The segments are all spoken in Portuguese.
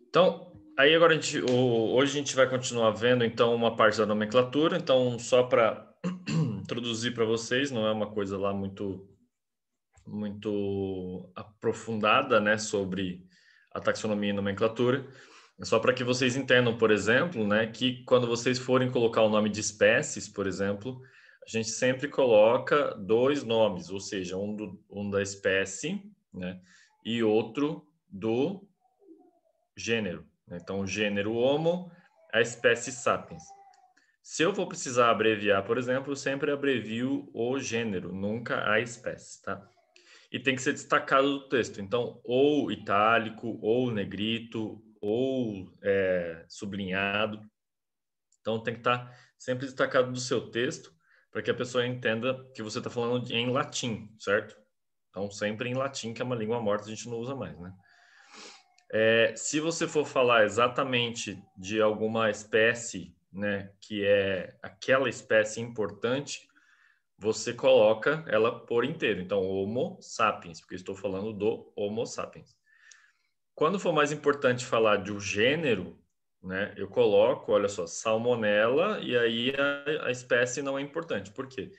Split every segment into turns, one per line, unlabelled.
Então, aí agora hoje a gente vai continuar vendo então uma parte da nomenclatura. Então, só para introduzir para vocês, não é uma coisa lá muito aprofundada, né, sobre a taxonomia e nomenclatura. É só para que vocês entendam, por exemplo, né, que quando vocês forem colocar o nome de espécies, por exemplo, a gente sempre coloca dois nomes, ou seja, um da espécie, né, e outro do gênero. Então, o gênero Homo, a espécie Sapiens. Se eu vou precisar abreviar, por exemplo, eu sempre abrevio o gênero, nunca a espécie, tá? E tem que ser destacado do texto. Então, ou itálico, ou negrito, ou sublinhado. Então, tem que estar sempre destacado do seu texto para que a pessoa entenda que você está falando em latim, certo? Então, sempre em latim, que é uma língua morta, a gente não usa mais, né? Se você for falar exatamente de alguma espécie, né, que é aquela espécie importante, você coloca ela por inteiro. Então, Homo sapiens, porque estou falando do Homo sapiens. Quando for mais importante falar de um gênero, né, eu coloco, olha só, Salmonella, e aí a espécie não é importante. Por quê?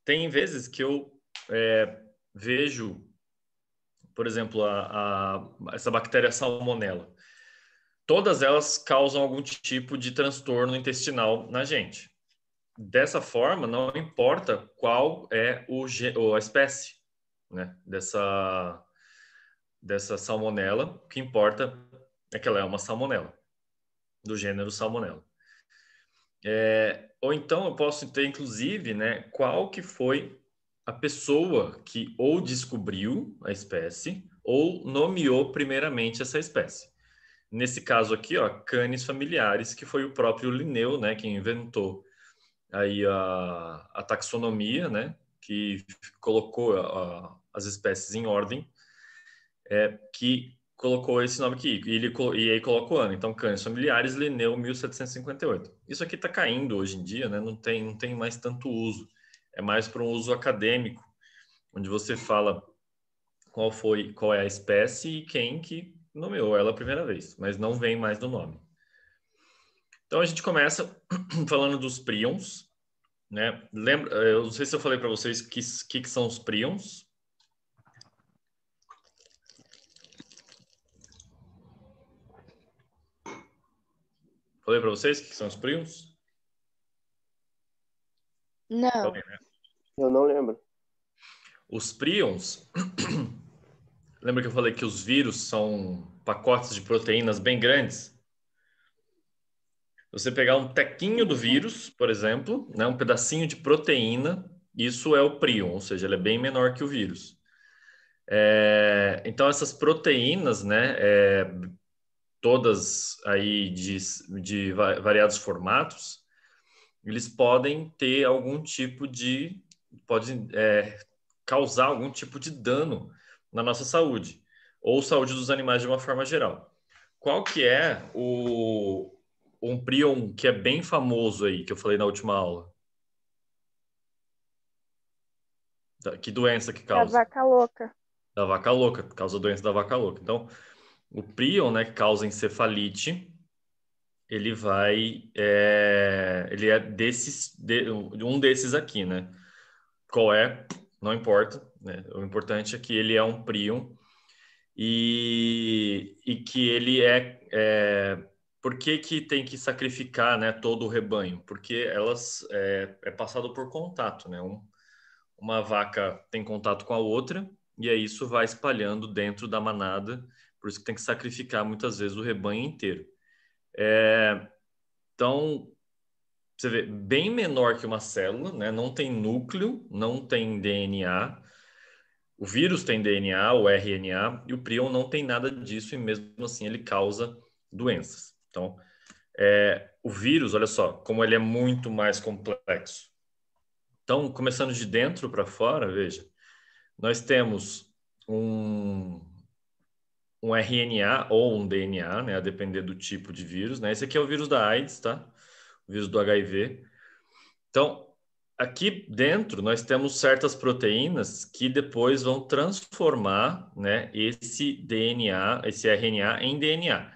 Tem vezes que eu vejo, por exemplo, essa bactéria Salmonella. Todas elas causam algum tipo de transtorno intestinal na gente. Dessa forma, não importa qual é a espécie, né, dessa salmonela, o que importa é que ela é uma salmonela, do gênero Salmonella. Ou então eu posso ter, inclusive, né, qual que foi a pessoa que ou descobriu a espécie ou nomeou primeiramente essa espécie. Nesse caso aqui, ó, Canis familiaris, que foi o próprio Linneu, né, que inventou aí a taxonomia, né, que colocou as espécies em ordem, que colocou esse nome aqui, e aí coloca o ano. Então, Canis familiaris, Linneu, 1758. Isso aqui está caindo hoje em dia, né, não tem mais tanto uso. É mais para um uso acadêmico, onde você fala qual é a espécie e quem que nomeou ela a primeira vez, mas não vem mais do nome. Então, a gente começa falando dos prions, né? Lembra, eu não sei se eu falei para vocês que são os prions. Falei para vocês que são os prions?
Não.
Falei, né?
Eu não lembro.
Os prions, lembra que eu falei que os vírus são pacotes de proteínas bem grandes? Você pegar um tequinho do vírus, por exemplo, né, um pedacinho de proteína, isso é o prion, ou seja, ele é bem menor que o vírus. Então, essas proteínas, né, todas aí de variados formatos, eles podem ter algum tipo de... podem causar algum tipo de dano na nossa saúde, ou saúde dos animais de uma forma geral. Qual que é um prion que é bem famoso aí, que eu falei na última aula? Que doença que
Da
causa?
vaca louca.
Da vaca louca, causa a doença da vaca louca. Então, o prion, né, que causa encefalite, ele ele é um desses aqui, né? Qual é? Não importa, né? O importante é que ele é um prion e que ele por que tem que sacrificar, né, todo o rebanho? Porque elas é passado por contato, né? Uma vaca tem contato com a outra e aí isso vai espalhando dentro da manada, por isso que tem que sacrificar muitas vezes o rebanho inteiro. Então, você vê, bem menor que uma célula, né? Não tem núcleo, não tem DNA. O vírus tem DNA, o RNA, e o prion não tem nada disso, e mesmo assim ele causa doenças. Então, o vírus, olha só, como ele é muito mais complexo. Então, começando de dentro para fora, veja, nós temos um RNA ou um DNA, né, a depender do tipo de vírus, né? Esse aqui é o vírus da AIDS, tá? O vírus do HIV. Então, aqui dentro nós temos certas proteínas que depois vão transformar, né, esse DNA, esse RNA em DNA.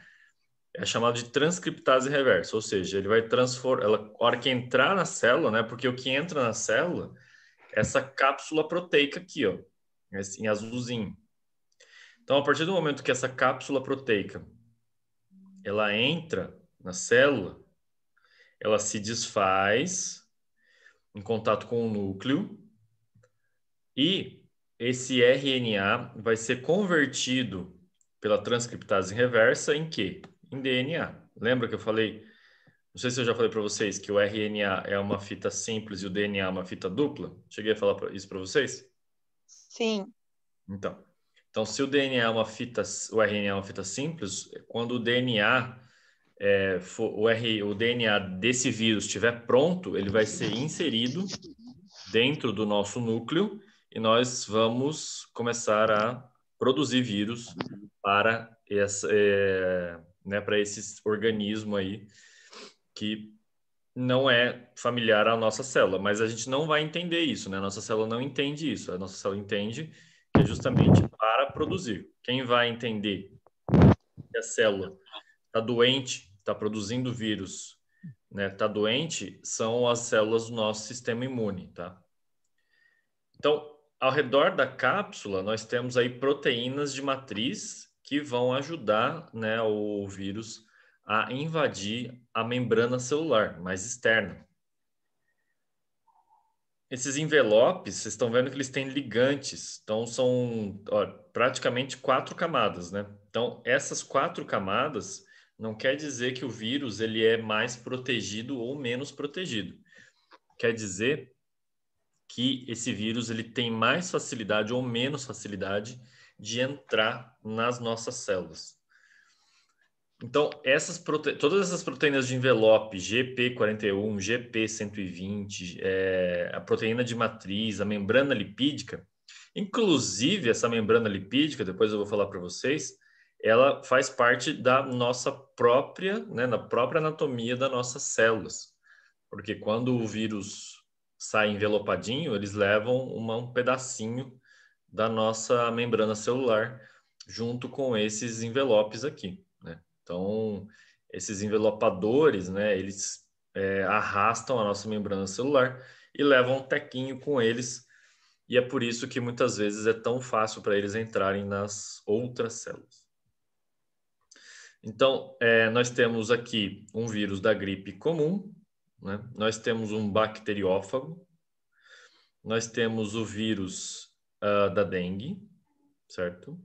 É chamado de transcriptase reversa, ou seja, ele vai transformar, ela, a hora que entrar na célula, né, porque o que entra na célula é essa cápsula proteica aqui, ó, em azulzinho. Então, a partir do momento que essa cápsula proteica ela entra na célula, ela se desfaz em contato com o núcleo e esse RNA vai ser convertido pela transcriptase reversa em quê? Em DNA. Lembra que eu falei? Não sei se eu já falei para vocês que o RNA é uma fita simples e o DNA é uma fita dupla. Cheguei a falar isso para vocês?
Sim.
Então, se o DNA é uma fita, o RNA é uma fita simples, quando o DNA o DNA desse vírus estiver pronto, ele vai ser inserido dentro do nosso núcleo e nós vamos começar a produzir vírus para né, para esse organismo aí que não é familiar à nossa célula, mas a gente não vai entender isso, né? A nossa célula não entende isso, a nossa célula entende que é justamente para produzir. Quem vai entender que a célula está doente, está produzindo vírus, né? Está doente, são as células do nosso sistema imune, tá? Então, ao redor da cápsula, nós temos aí proteínas de matriz que vão ajudar, né, o vírus a invadir a membrana celular mais externa. Esses envelopes, vocês estão vendo que eles têm ligantes, então são praticamente 4 camadas, né? Então, essas 4 camadas não quer dizer que o vírus ele é mais protegido ou menos protegido. Quer dizer que esse vírus ele tem mais facilidade ou menos facilidade de entrar nas nossas células. Então, todas essas proteínas de envelope, GP41, GP120, a proteína de matriz, a membrana lipídica, inclusive essa membrana lipídica, depois eu vou falar para vocês, ela faz parte da nossa própria, né, na própria anatomia das nossas células. Porque quando o vírus sai envelopadinho, eles levam um pedacinho da nossa membrana celular junto com esses envelopes aqui, né? Então, esses envelopadores, né, eles arrastam a nossa membrana celular e levam um tequinho com eles, e é por isso que muitas vezes é tão fácil para eles entrarem nas outras células. Então, nós temos aqui um vírus da gripe comum, né? Nós temos um bacteriófago, nós temos o vírus da dengue, certo?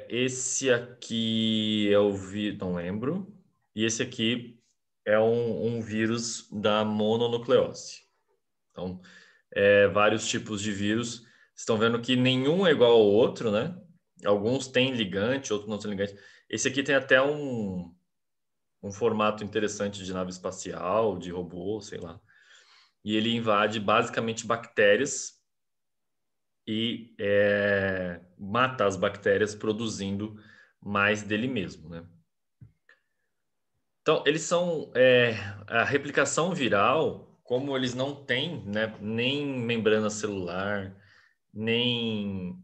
Esse aqui é o vírus, não lembro, e esse aqui é um vírus da mononucleose. Então, vários tipos de vírus. Estão vendo que nenhum é igual ao outro, né? Alguns têm ligante, outros não têm ligante. Esse aqui tem até um formato interessante de nave espacial, de robô, sei lá. E ele invade basicamente bactérias e mata as bactérias produzindo mais dele mesmo, né? Então, eles são... a replicação viral, como eles não têm, né, nem membrana celular, nem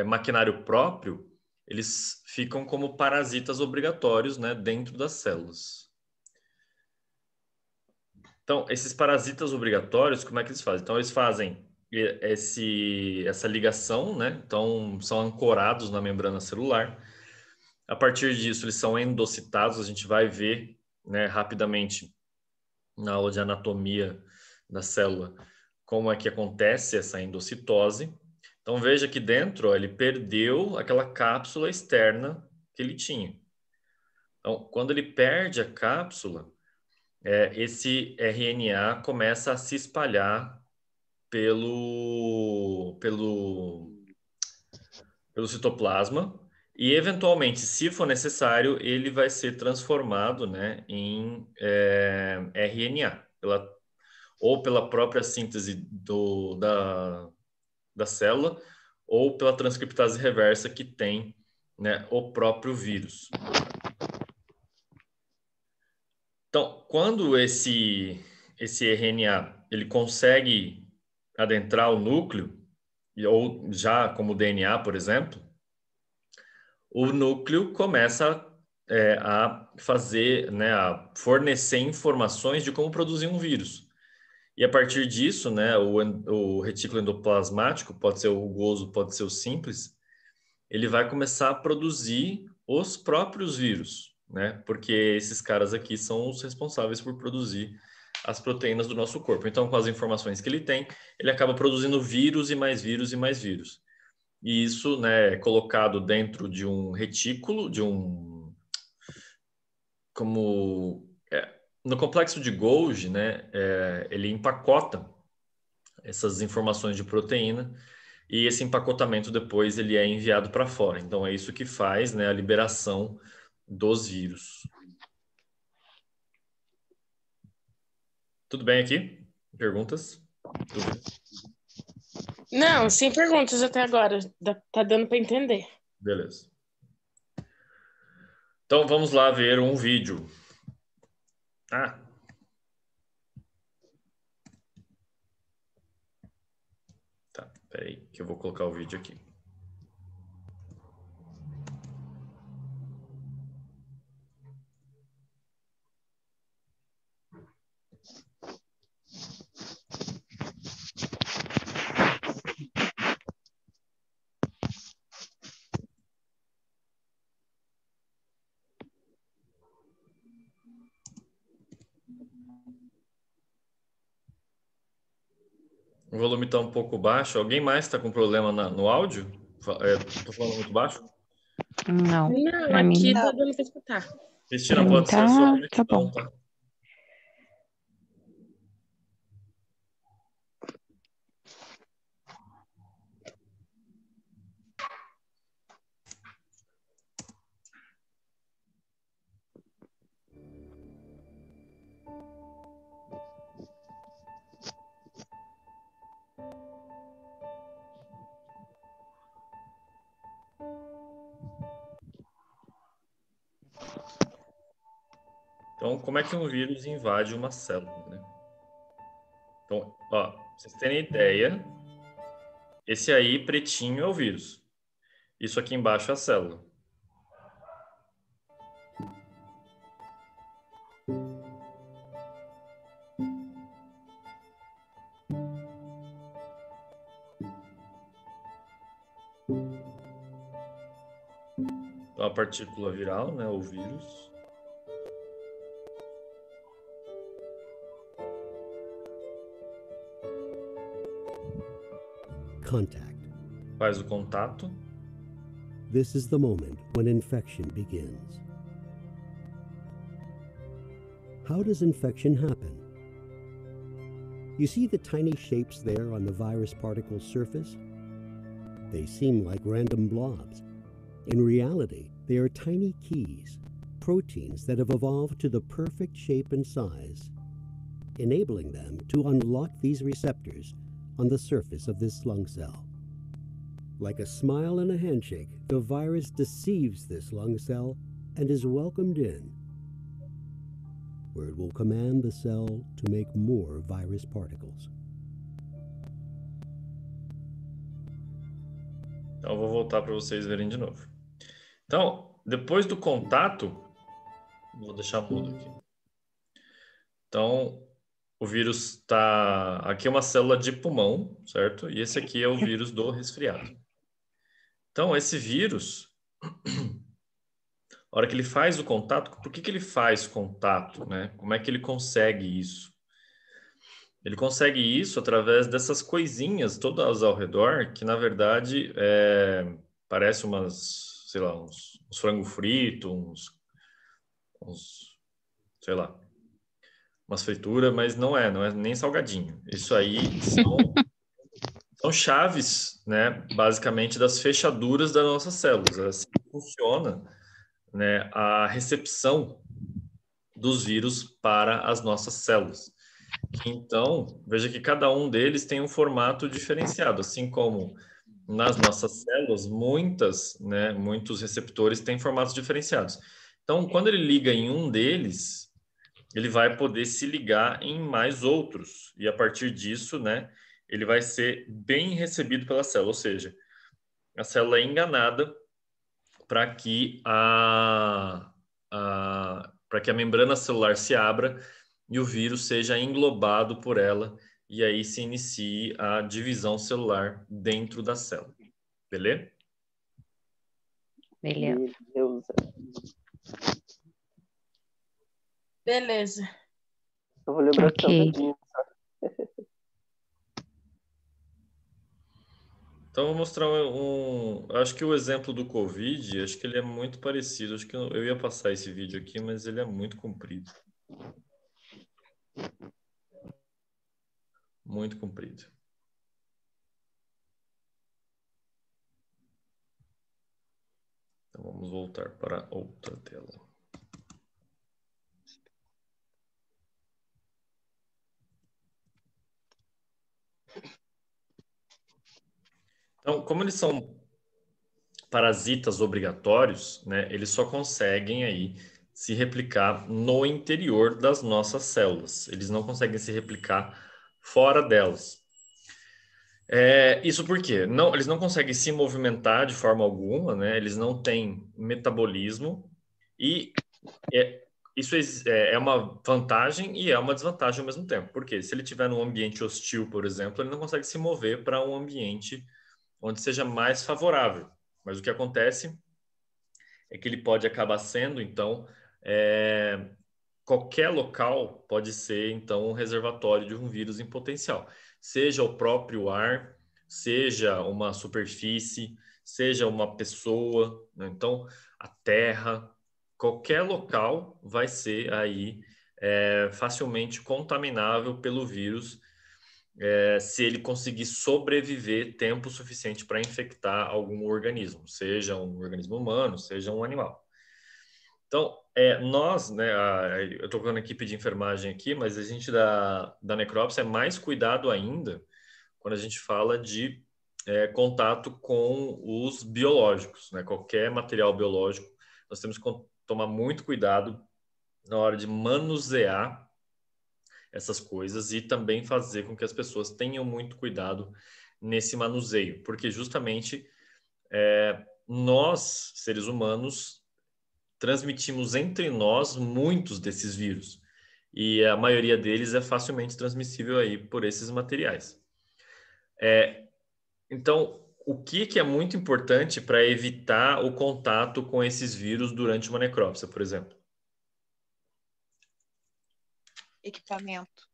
maquinário próprio, eles ficam como parasitas obrigatórios, né, dentro das células. Então, esses parasitas obrigatórios, como é que eles fazem? Então, eles fazem essa ligação, né? Então, são ancorados na membrana celular. A partir disso, eles são endocitados. A gente vai ver, né, rapidamente na aula de anatomia da célula como é que acontece essa endocitose. Então, veja que dentro, ó, ele perdeu aquela cápsula externa que ele tinha. Então, quando ele perde a cápsula, esse RNA começa a se espalhar pelo citoplasma e, eventualmente, se for necessário, ele vai ser transformado, né, em RNA, ou pela própria síntese da célula, ou pela transcriptase reversa que tem, né, o próprio vírus. Então, quando esse esse RNA ele consegue adentrar o núcleo, ou já como o DNA, por exemplo, o núcleo começa a fazer, né, a fornecer informações de como produzir um vírus. E a partir disso, né, o retículo endoplasmático, pode ser o rugoso, pode ser o simples, ele vai começar a produzir os próprios vírus, né? Porque esses caras aqui são os responsáveis por produzir as proteínas do nosso corpo. Então, com as informações que ele tem, ele acaba produzindo vírus e mais vírus e mais vírus. E isso, né, é colocado dentro de um retículo, no complexo de Golgi, né, ele empacota essas informações de proteína e esse empacotamento depois ele é enviado para fora. Então é isso que faz, né, a liberação dos vírus. Tudo bem aqui? Perguntas? Dúvidas?
Não, sem perguntas até agora. Tá dando para entender.
Beleza. Então vamos lá ver um vídeo. Tá, peraí, que eu vou colocar o vídeo aqui. O volume está um pouco baixo. Alguém mais está com problema no áudio? Tô falando muito baixo?
Não,
Não,
pra mim
aqui
não.
tá dando para escutar.
Cristina,
Pra mim
pode ser a sua
tá
conexão,
bom.
tá? Então, como é que um vírus invade uma célula, né? Então, ó, pra vocês terem ideia, esse aí pretinho é o vírus. Isso aqui embaixo é a célula. Então, a partícula viral, né, o vírus.
Contact.
Faz o contato.
This is the moment when infection begins. How does infection happen? You see the tiny shapes there on the virus particle's surface? They seem like random blobs. In reality, they are tiny keys, proteins that have evolved to the perfect shape and size, enabling them to unlock these receptors on the surface of this lung cell. Like a smile and a handshake, the virus deceives this lung cell and is welcomed in, where it will command the cell to make more virus particles.
Então, eu vou voltar para vocês verem de novo. Então, depois do contato, vou deixar mudo aqui. Então, o vírus está... Aqui é uma célula de pulmão, certo? E esse aqui é o vírus do resfriado. Então, esse vírus, a hora que ele faz o contato, por que ele faz contato, né? Como é que ele consegue isso? Ele consegue isso através dessas coisinhas todas ao redor, que na verdade parece umas, sei lá, uns frango frito, sei lá, umas frituras, mas não é nem salgadinho. Isso aí são chaves, né, basicamente das fechaduras das nossas células. Assim funciona, né, a recepção dos vírus para as nossas células. Então, veja que cada um deles tem um formato diferenciado, assim como nas nossas células, muitos receptores têm formatos diferenciados. Então, quando ele liga em um deles, ele vai poder se ligar em mais outros. E a partir disso, né, ele vai ser bem recebido pela célula. Ou seja, a célula é enganada para que para que a membrana celular se abra e o vírus seja englobado por ela, e aí se inicie a divisão celular dentro da célula. Beleza?
Beleza.
Beleza.
Eu vou lembrar
Ok.
Então, eu vou mostrar acho que o exemplo do Covid, acho que ele é muito parecido. Acho que eu ia passar esse vídeo aqui, mas ele é muito comprido. Muito comprido. Então, vamos voltar para outra tela. Então, como eles são parasitas obrigatórios, né, eles só conseguem aí se replicar no interior das nossas células. Eles não conseguem se replicar fora delas. Isso porque eles não conseguem se movimentar de forma alguma, né? Eles não têm metabolismo e isso é uma vantagem e é uma desvantagem ao mesmo tempo. Porque se ele estiver num ambiente hostil, por exemplo, ele não consegue se mover para um ambiente onde seja mais favorável. Mas o que acontece é que ele pode acabar sendo, então, qualquer local pode ser, então, um reservatório de um vírus em potencial. Seja o próprio ar, seja uma superfície, seja uma pessoa, né? Então, a terra, qualquer local vai ser aí facilmente contaminável pelo vírus, se ele conseguir sobreviver tempo suficiente para infectar algum organismo, seja um organismo humano, seja um animal. Então, nós, né, eu estou com a equipe de enfermagem aqui, mas a gente da necrópsia é mais cuidado ainda quando a gente fala de contato com os biológicos, né? Qualquer material biológico, nós temos que tomar muito cuidado na hora de manusear essas coisas e também fazer com que as pessoas tenham muito cuidado nesse manuseio, porque justamente nós, seres humanos, transmitimos entre nós muitos desses vírus e a maioria deles é facilmente transmissível aí por esses materiais. Então, o que é muito importante para evitar o contato com esses vírus durante uma necrópsia, por exemplo?
Equipamento.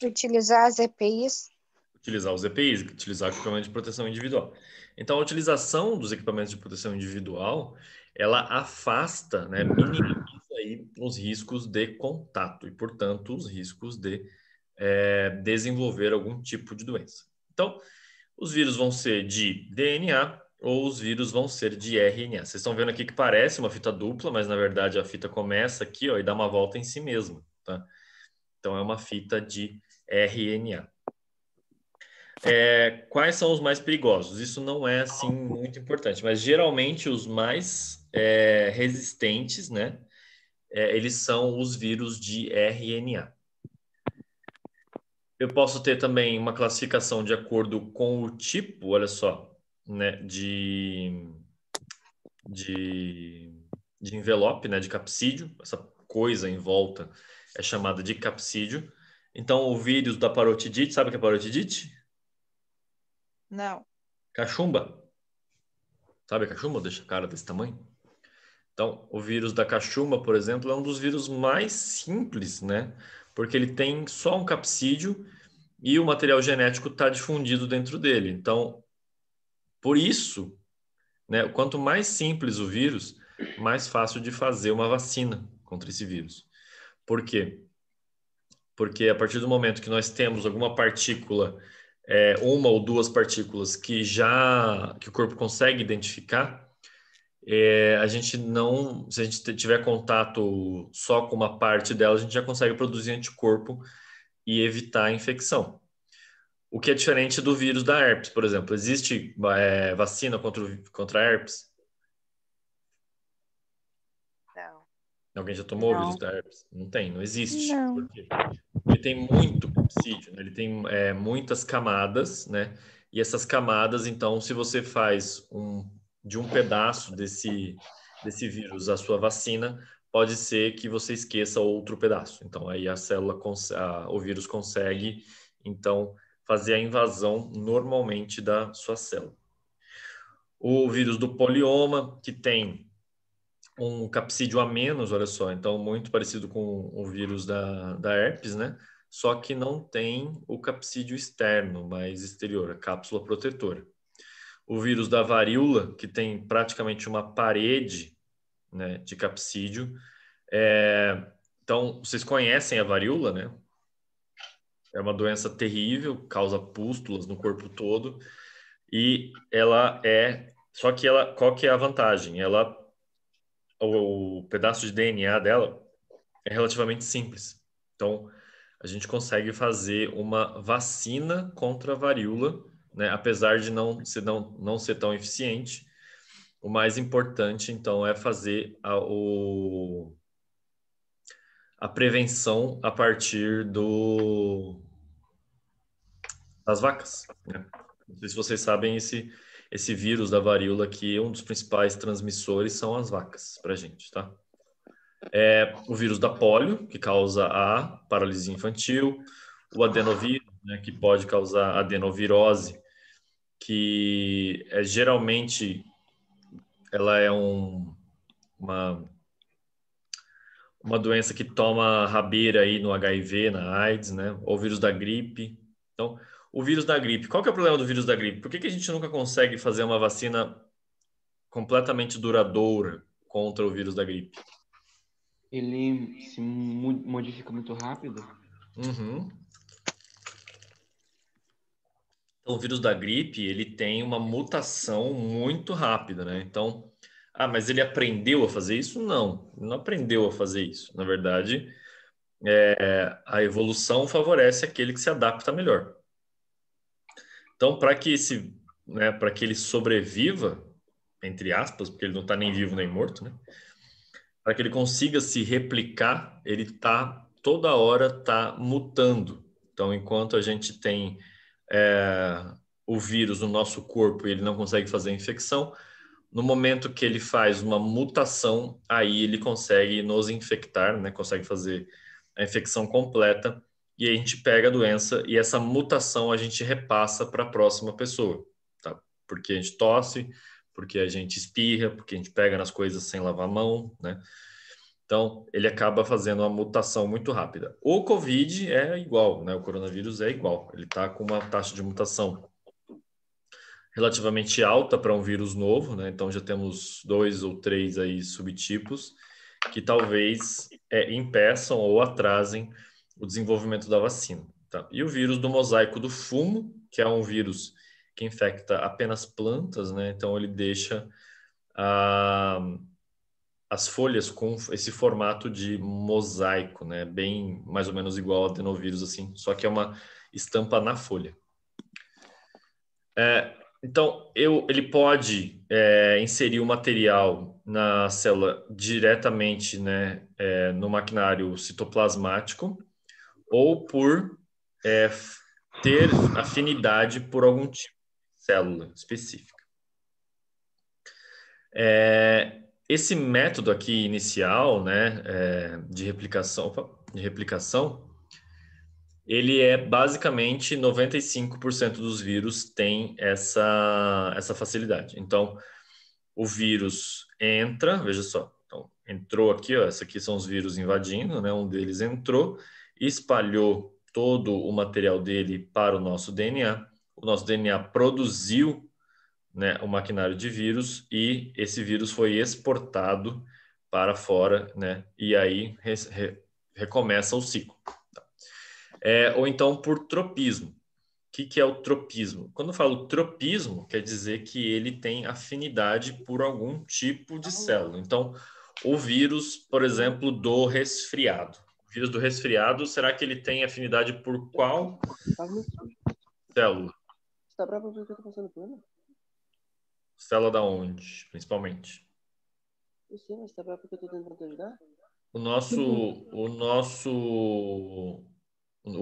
Utilizar as EPIs.
Utilizar os EPIs, utilizar o equipamento de proteção individual. Então, a utilização dos equipamentos de proteção individual, ela afasta, né, minimiza aí os riscos de contato e, portanto, os riscos de desenvolver algum tipo de doença. Então, os vírus vão ser de DNA ou os vírus vão ser de RNA. Vocês estão vendo aqui que parece uma fita dupla, mas, na verdade, a fita começa aqui, ó, e dá uma volta em si mesma, tá? Então, é uma fita de RNA. Quais são os mais perigosos? Isso não é assim muito importante, mas geralmente os mais resistentes, né? Eles são os vírus de RNA. Eu posso ter também uma classificação de acordo com o tipo, olha só, né? De envelope, né? De capsídeo. Essa coisa em volta é chamada de capsídeo. Então, o vírus da parotidite, sabe o que é parotidite?
Não.
Cachumba. Sabe a cachumba? Deixa a cara desse tamanho. Então, o vírus da cachumba, por exemplo, é um dos vírus mais simples, né? Porque ele tem só um capsídeo e o material genético está difundido dentro dele. Então, por isso, né, quanto mais simples o vírus, mais fácil de fazer uma vacina contra esse vírus. Por quê? Porque a partir do momento que nós temos alguma partícula, uma ou duas partículas que o corpo consegue identificar, a gente não, se a gente tiver contato só com uma parte dela, a gente já consegue produzir anticorpo e evitar a infecção. O que é diferente do vírus da herpes, por exemplo. Existe vacina contra a herpes?
Não.
Alguém já tomou o vírus
Não.
da herpes? Não tem, não existe.
Não.
Por quê? Ele tem muito capsídeo, né? Ele tem muitas camadas, né? E essas camadas, então, se você faz de um pedaço desse vírus a sua vacina, pode ser que você esqueça outro pedaço. Então, aí a célula, o vírus consegue, então, fazer a invasão normalmente da sua célula. O vírus do polioma, que tem um capsídeo a menos, olha só, então muito parecido com o vírus da herpes, né? Só que não tem o capsídeo externo, mas exterior, a cápsula protetora. O vírus da varíola, que tem praticamente uma parede, né, de capsídeo. Então, vocês conhecem a varíola, né? É uma doença terrível, causa pústulas no corpo todo. E ela Só que qual que é a vantagem? O pedaço de DNA dela é relativamente simples. Então, a gente consegue fazer uma vacina contra a varíola, né? Apesar de não ser tão eficiente. O mais importante, então, é fazer a prevenção a partir das vacas, né? Não sei se vocês sabem, esse vírus da varíola aqui, um dos principais transmissores são as vacas para a gente, tá? O vírus da polio, que causa a paralisia infantil, o adenovírus, né, que pode causar adenovirose, que geralmente ela é uma doença que toma rabeira aí no HIV, na AIDS, né? Ou o vírus da gripe. Então, o vírus da gripe. Qual que é o problema do vírus da gripe? Por que a gente nunca consegue fazer uma vacina completamente duradoura contra o vírus da gripe?
Ele se modifica muito rápido?
Uhum. Então, o vírus da gripe, ele tem uma mutação muito rápida, né? Então, mas ele aprendeu a fazer isso? Não, ele não aprendeu a fazer isso. Na verdade, a evolução favorece aquele que se adapta melhor. Então, para que ele sobreviva, entre aspas, porque ele não está nem vivo nem morto, né? Para que ele consiga se replicar, ele toda hora está mutando. Então, enquanto a gente tem o vírus no nosso corpo e ele não consegue fazer a infecção, no momento que ele faz uma mutação, aí ele consegue nos infectar, né? Consegue fazer a infecção completa e a gente pega a doença e essa mutação a gente repassa para a próxima pessoa, tá? Porque a gente tosse, porque a gente espirra, porque a gente pega nas coisas sem lavar a mão, né? Então, ele acaba fazendo uma mutação muito rápida. O Covid é igual, né? O coronavírus é igual. Ele está com uma taxa de mutação relativamente alta para um vírus novo, né? Então, já temos 2 ou 3 aí subtipos que talvez impeçam ou atrasem o desenvolvimento da vacina, tá? E o vírus do mosaico do fumo, que é um vírus que infecta apenas plantas, né? Então, ele deixa as folhas com esse formato de mosaico, né? Bem, mais ou menos igual ao adenovírus, assim, só que é uma estampa na folha. Então, ele pode inserir o material na célula diretamente, né, no maquinário citoplasmático ou por ter afinidade por algum tipo de célula específica. Esse método aqui inicial, né, de replicação, ele basicamente 95% dos vírus tem essa facilidade. Então, o vírus entra, veja só, então, entrou aqui, ó, esses aqui são os vírus invadindo, né, um deles entrou, espalhou todo o material dele para o nosso DNA produziu, né, o maquinário de vírus e esse vírus foi exportado para fora, né, e aí recomeça o ciclo. Ou então por tropismo. O que é o tropismo? Quando eu falo tropismo, quer dizer que ele tem afinidade por algum tipo de célula. Então, o vírus, por exemplo, do resfriado. O vírus do resfriado, será que ele tem afinidade por qual célula?
Você tá bravo porque eu tô passando pano?
Célula da onde, principalmente?
Eu sei, mas você tá bravo porque eu tô tentando te ajudar?
o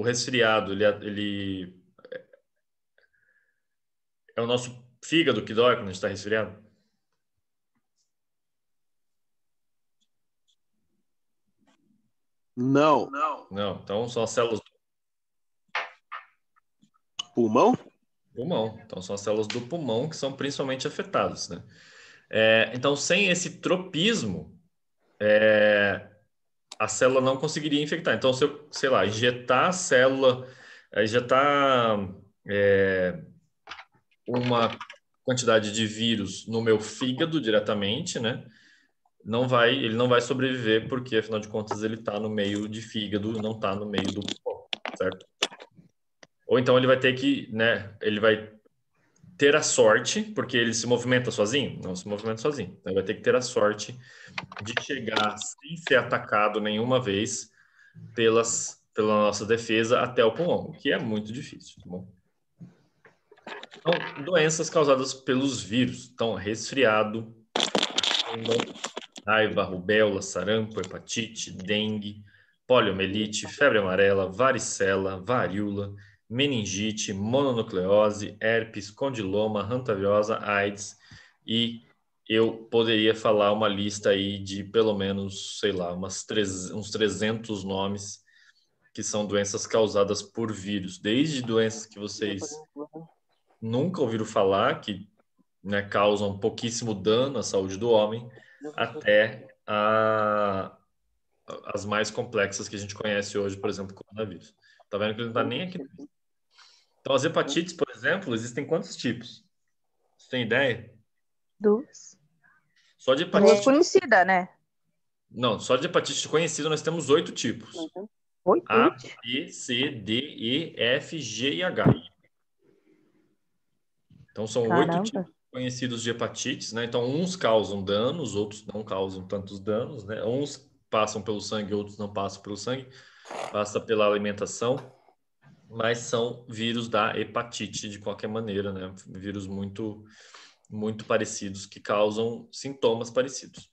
resfriado, ele é o nosso fígado que dói quando a gente está resfriado?
Não.
Não, então são as células do
Pulmão?
pulmão. Então são as células do pulmão que são principalmente afetadas, né? Então, sem esse tropismo, a célula não conseguiria infectar. Então, se eu, sei lá, injetar a célula, injetar uma quantidade de vírus no meu fígado diretamente, né? Ele não vai sobreviver porque, afinal de contas, ele está no meio de fígado, não está no meio do pulmão, certo? Ou então ele vai ter que, né? Ele vai ter a sorte, porque ele se movimenta sozinho? Não se movimenta sozinho. Ele vai ter que ter a sorte de chegar sem ser atacado nenhuma vez pela nossa defesa até o pulmão, o que é muito difícil, tá bom? Então, doenças causadas pelos vírus. Então, resfriado, raiva, rubéola, sarampo, hepatite, dengue, poliomielite, febre amarela, varicela, varíola, meningite, mononucleose, herpes, condiloma, hantavirose, AIDS, e eu poderia falar uma lista aí de pelo menos, sei lá, uns 300 nomes que são doenças causadas por vírus, desde doenças que vocês nunca ouviram falar, que, né, causam pouquíssimo dano à saúde do homem, até as mais complexas que a gente conhece hoje, por exemplo, o coronavírus. Tá vendo que ele não está nem aqui. Então, as hepatites, por exemplo, existem quantos tipos? Você tem ideia?
Duas.
Só de
Duas
hepatite...
conhecida, né?
Não, só de hepatite conhecida nós temos 8 tipos.
8?
A, B, C, D, E, F, G e H. Então, são 8 tipos conhecidos de hepatites, né? Então, uns causam danos, outros não causam tantos danos, né? Uns passam pelo sangue, outros não passam pelo sangue, passa pela alimentação, mas são vírus da hepatite de qualquer maneira, né? Vírus muito, muito parecidos que causam sintomas parecidos.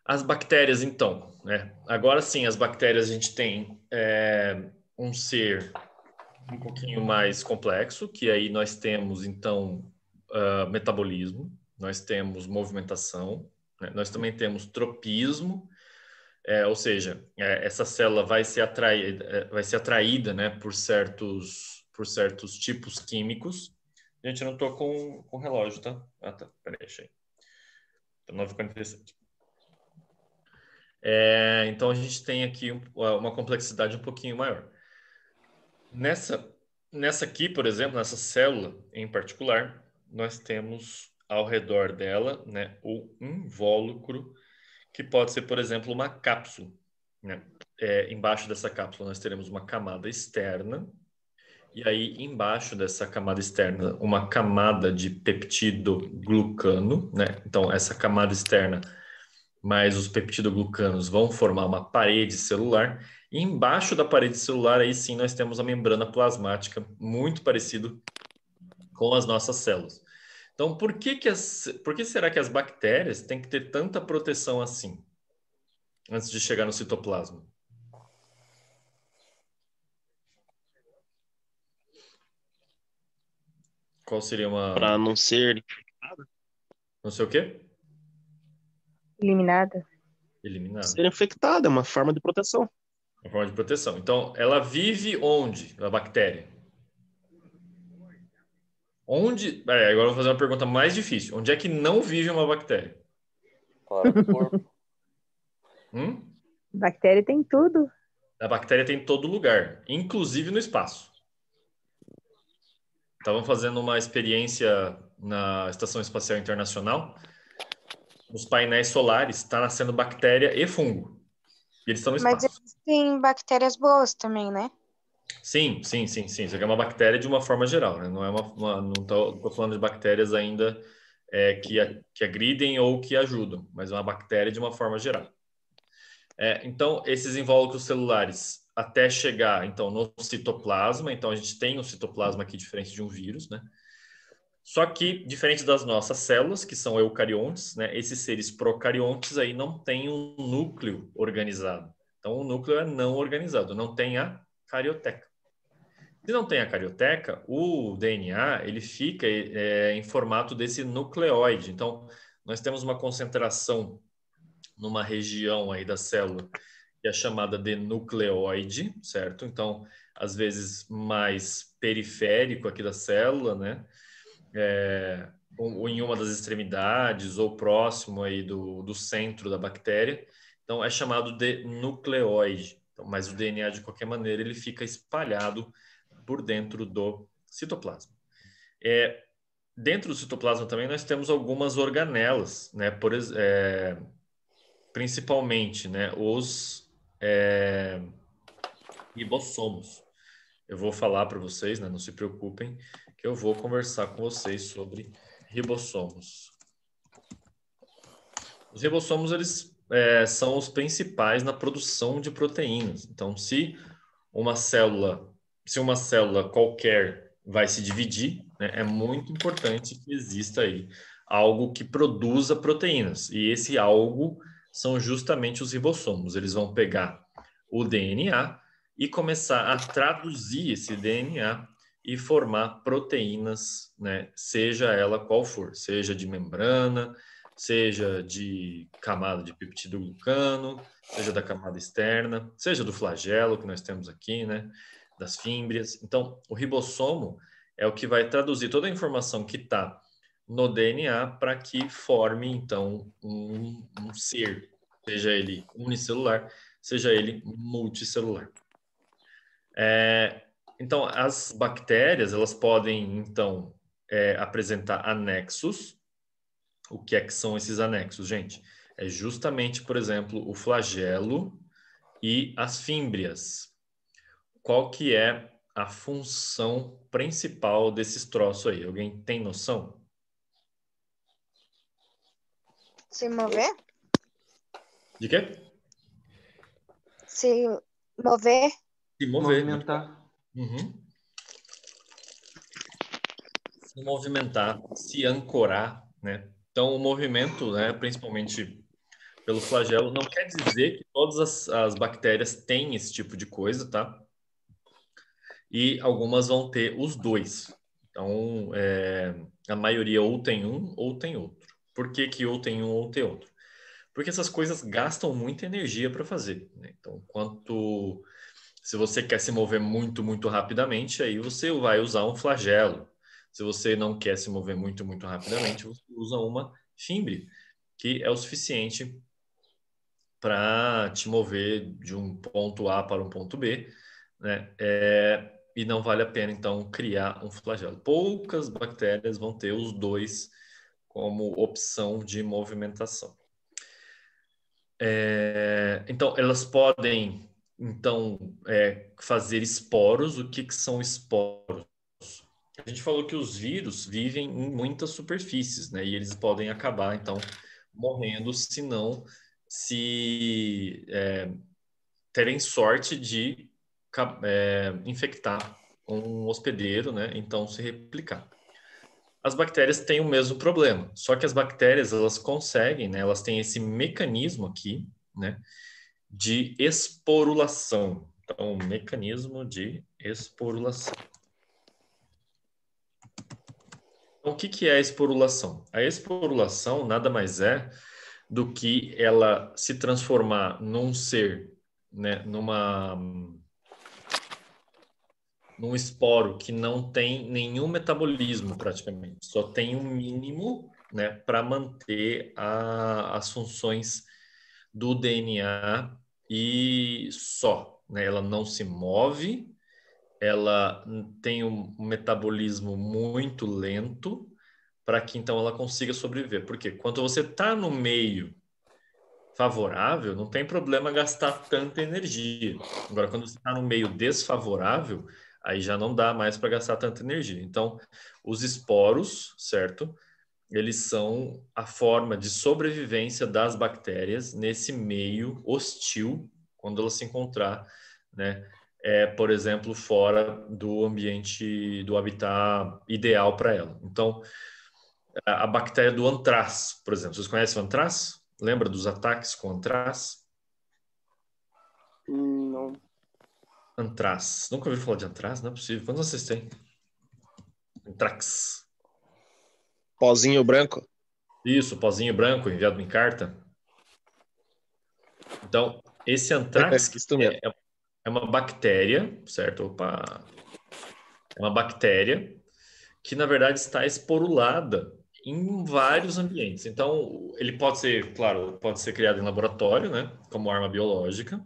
As bactérias, então, né? Agora sim, as bactérias a gente tem um ser um pouquinho mais complexo, que aí nós temos, então, metabolismo, nós temos movimentação, né? Nós também temos tropismo, ou seja, essa célula vai ser atraída, né, por certos tipos químicos. Gente, eu não estou com o relógio, tá? Ah, tá. Peraí, achei. Tá 9h47. Então, a gente tem aqui uma complexidade um pouquinho maior. Nessa aqui, por exemplo, nessa célula em particular, nós temos ao redor dela, né, o invólucro, que pode ser, por exemplo, uma cápsula, né? Embaixo dessa cápsula nós teremos uma camada externa, e aí embaixo dessa camada externa uma camada de peptidoglucano, né? Então essa camada externa mais os peptidoglucanos vão formar uma parede celular, e embaixo da parede celular aí sim nós temos a membrana plasmática, muito parecido com as nossas células. Então por que será que as bactérias têm que ter tanta proteção assim antes de chegar no citoplasma? Qual seria uma...
Para não ser...
Não sei o quê?
Eliminada.
Eliminada.
Ser infectada, é uma forma de proteção.
Uma forma de proteção. Então, ela vive onde, a bactéria? Onde... agora eu vou fazer uma pergunta mais difícil. Onde é que não vive uma bactéria?
Fora do corpo.
Bactéria tem tudo.
A bactéria tem em todo lugar, inclusive no espaço. Estavam fazendo uma experiência na Estação Espacial Internacional. Nos painéis solares está nascendo bactéria e fungo. E eles estão no espaço.
Mas existem bactérias boas também, né?
Sim. Isso aqui é uma bactéria de uma forma geral, né? Não é não estou falando de bactérias ainda que agridem ou que ajudam, mas é uma bactéria de uma forma geral. Então, esses invólucros celulares, até chegar então no citoplasma, então a gente tem um citoplasma aqui diferente de um vírus, né? Só que, diferente das nossas células, que são eucariontes, né, esses seres procariontes aí não têm um núcleo organizado. Então, o núcleo é não organizado, não tem a carioteca. Se não tem a carioteca, o DNA ele fica em formato desse nucleóide. Então, nós temos uma concentração numa região aí da célula que é chamada de nucleóide, certo? Então, às vezes mais periférico aqui da célula, né? Ou em uma das extremidades ou próximo aí do centro da bactéria. Então, é chamado de nucleóide. Então, mas o DNA, de qualquer maneira, ele fica espalhado por dentro do citoplasma. Dentro do citoplasma também nós temos algumas organelas, né? Principalmente, né? Os ribossomos. Eu vou falar para vocês, né? Não se preocupem, que eu vou conversar com vocês sobre ribossomos. Os ribossomos, eles são os principais na produção de proteínas. Então, se uma célula qualquer vai se dividir, né, é muito importante que exista aí algo que produza proteínas. E esse algo são justamente os ribossomos. Eles vão pegar o DNA e começar a traduzir esse DNA e formar proteínas, né, seja ela qual for, seja de membrana, seja de camada de peptidoglucano, seja da camada externa, seja do flagelo que nós temos aqui, né, das fímbrias. Então, o ribossomo é o que vai traduzir toda a informação que está no DNA para que forme, então, um ser, seja ele unicelular, seja ele multicelular. Então, as bactérias, elas podem, então, apresentar anexos. O que são esses anexos, gente? É justamente, por exemplo, o flagelo e as fímbrias. Qual que é a função principal desses troços aí? Alguém tem noção?
Se mover?
De quê?
Se mover?
Se mover.
Movimentar.
Uhum. Se movimentar, se ancorar, né? Então, o movimento, né, principalmente pelo flagelo, não quer dizer que todas as bactérias têm esse tipo de coisa, tá? E algumas vão ter os dois. Então, a maioria ou tem um ou tem outro. Por que que ou tem um ou tem outro? Porque essas coisas gastam muita energia para fazer, né? Então, se você quer se mover muito, muito rapidamente, aí você vai usar um flagelo. Se você não quer se mover muito, muito rapidamente, você usa uma fímbria, que é o suficiente para te mover de um ponto A para um ponto B, né? E não vale a pena, então, criar um flagelo. Poucas bactérias vão ter os dois como opção de movimentação. Então, elas podem, então, fazer esporos. O que são esporos? A gente falou que os vírus vivem em muitas superfícies, né? E eles podem acabar, então, morrendo se terem sorte de infectar um hospedeiro, né? Então, se replicar. As bactérias têm o mesmo problema, só que as bactérias, elas conseguem, né? Elas têm esse mecanismo aqui, né? De esporulação. Então, mecanismo de esporulação. Então, o que é a esporulação? A esporulação nada mais é do que ela se transformar num ser, né, num esporo que não tem nenhum metabolismo praticamente, só tem um mínimo, né, para manter as funções do DNA e só, né? Ela não se move, ela tem um metabolismo muito lento para que então ela consiga sobreviver. Porque quando você está no meio favorável, não tem problema gastar tanta energia. Agora, quando você está no meio desfavorável, aí já não dá mais para gastar tanta energia. Então, os esporos, certo? Eles são a forma de sobrevivência das bactérias nesse meio hostil, quando ela se encontrar, né, por exemplo, fora do ambiente, do habitat ideal para ela. Então, a bactéria do antraz, por exemplo. Vocês conhecem o antraz? Lembra dos ataques com antraz?
Não.
Antraz. Nunca ouviu falar de antraz? Não é possível. Quantos vocês têm? Antrax.
Pozinho branco.
Isso, pozinho branco enviado em carta. Então, esse antrax
Isso mesmo.
é uma bactéria, certo? Opa! É uma bactéria que, na verdade, está esporulada em vários ambientes. Então, ele pode ser, claro, pode ser criado em laboratório, né? Como arma biológica.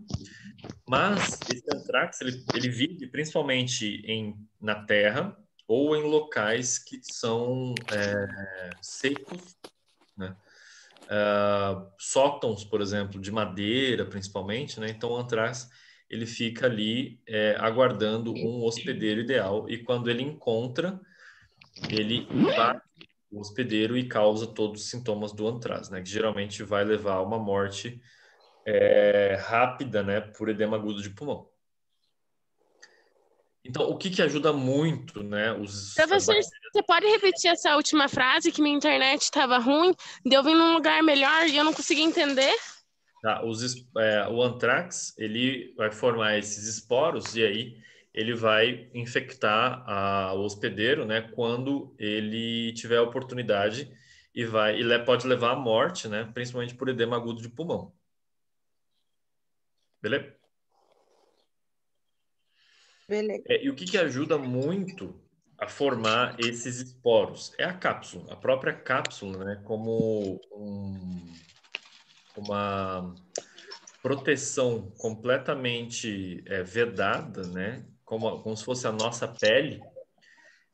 Mas esse antrax, ele vive principalmente na terra ou em locais que são secos, né? Sótãos, por exemplo, de madeira, principalmente, né? Então, o antrax, ele fica ali aguardando um hospedeiro ideal e quando ele encontra, ele invade o hospedeiro e causa todos os sintomas do antrax, né? Que geralmente vai levar a uma morte rápida, né? Por edema agudo de pulmão. Então, o que ajuda muito, né?
Professor, você pode repetir essa última frase que minha internet estava ruim, de eu vir num lugar melhor e eu não consegui entender?
Tá, o antrax, ele vai formar esses esporos e aí ele vai infectar o hospedeiro, né? Quando ele tiver a oportunidade e pode levar à morte, né? Principalmente por edema agudo de pulmão. Beleza?
Beleza.
E o que ajuda muito a formar esses esporos? É a cápsula. A própria cápsula, né? Como uma proteção completamente vedada, né? Como se fosse a nossa pele,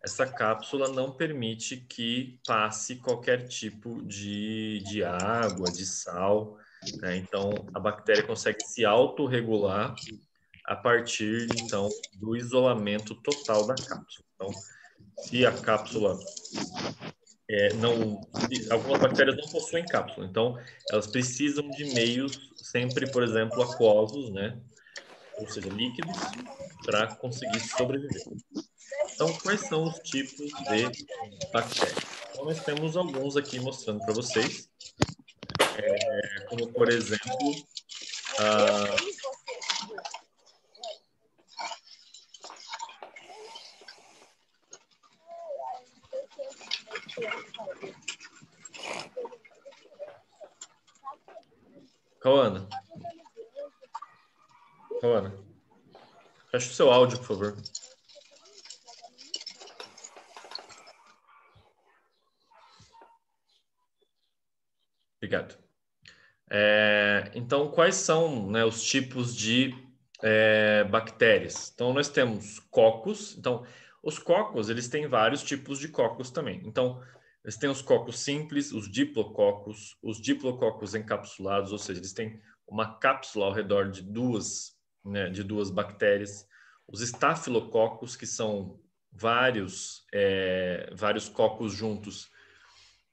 essa cápsula não permite que passe qualquer tipo de água, de sal, né? Então, a bactéria consegue se autorregular a partir, então, do isolamento total da cápsula. Então, se a cápsula algumas bactérias não possuem cápsula, então elas precisam de meios sempre, por exemplo, aquosos, né? Ou seja, líquidos, para conseguir sobreviver. Então, quais são os tipos de bactérias? Então, nós temos alguns aqui mostrando para vocês, como, por exemplo, Cauana, fecha o seu áudio, por favor. Obrigado. Então, quais são, né, os tipos de bactérias? Então, nós temos cocos. Então, os cocos, eles têm vários tipos de cocos também. Então, eles têm os cocos simples, os diplococos encapsulados, ou seja, eles têm uma cápsula ao redor de duas bactérias. Os estafilococos, que são vários cocos juntos,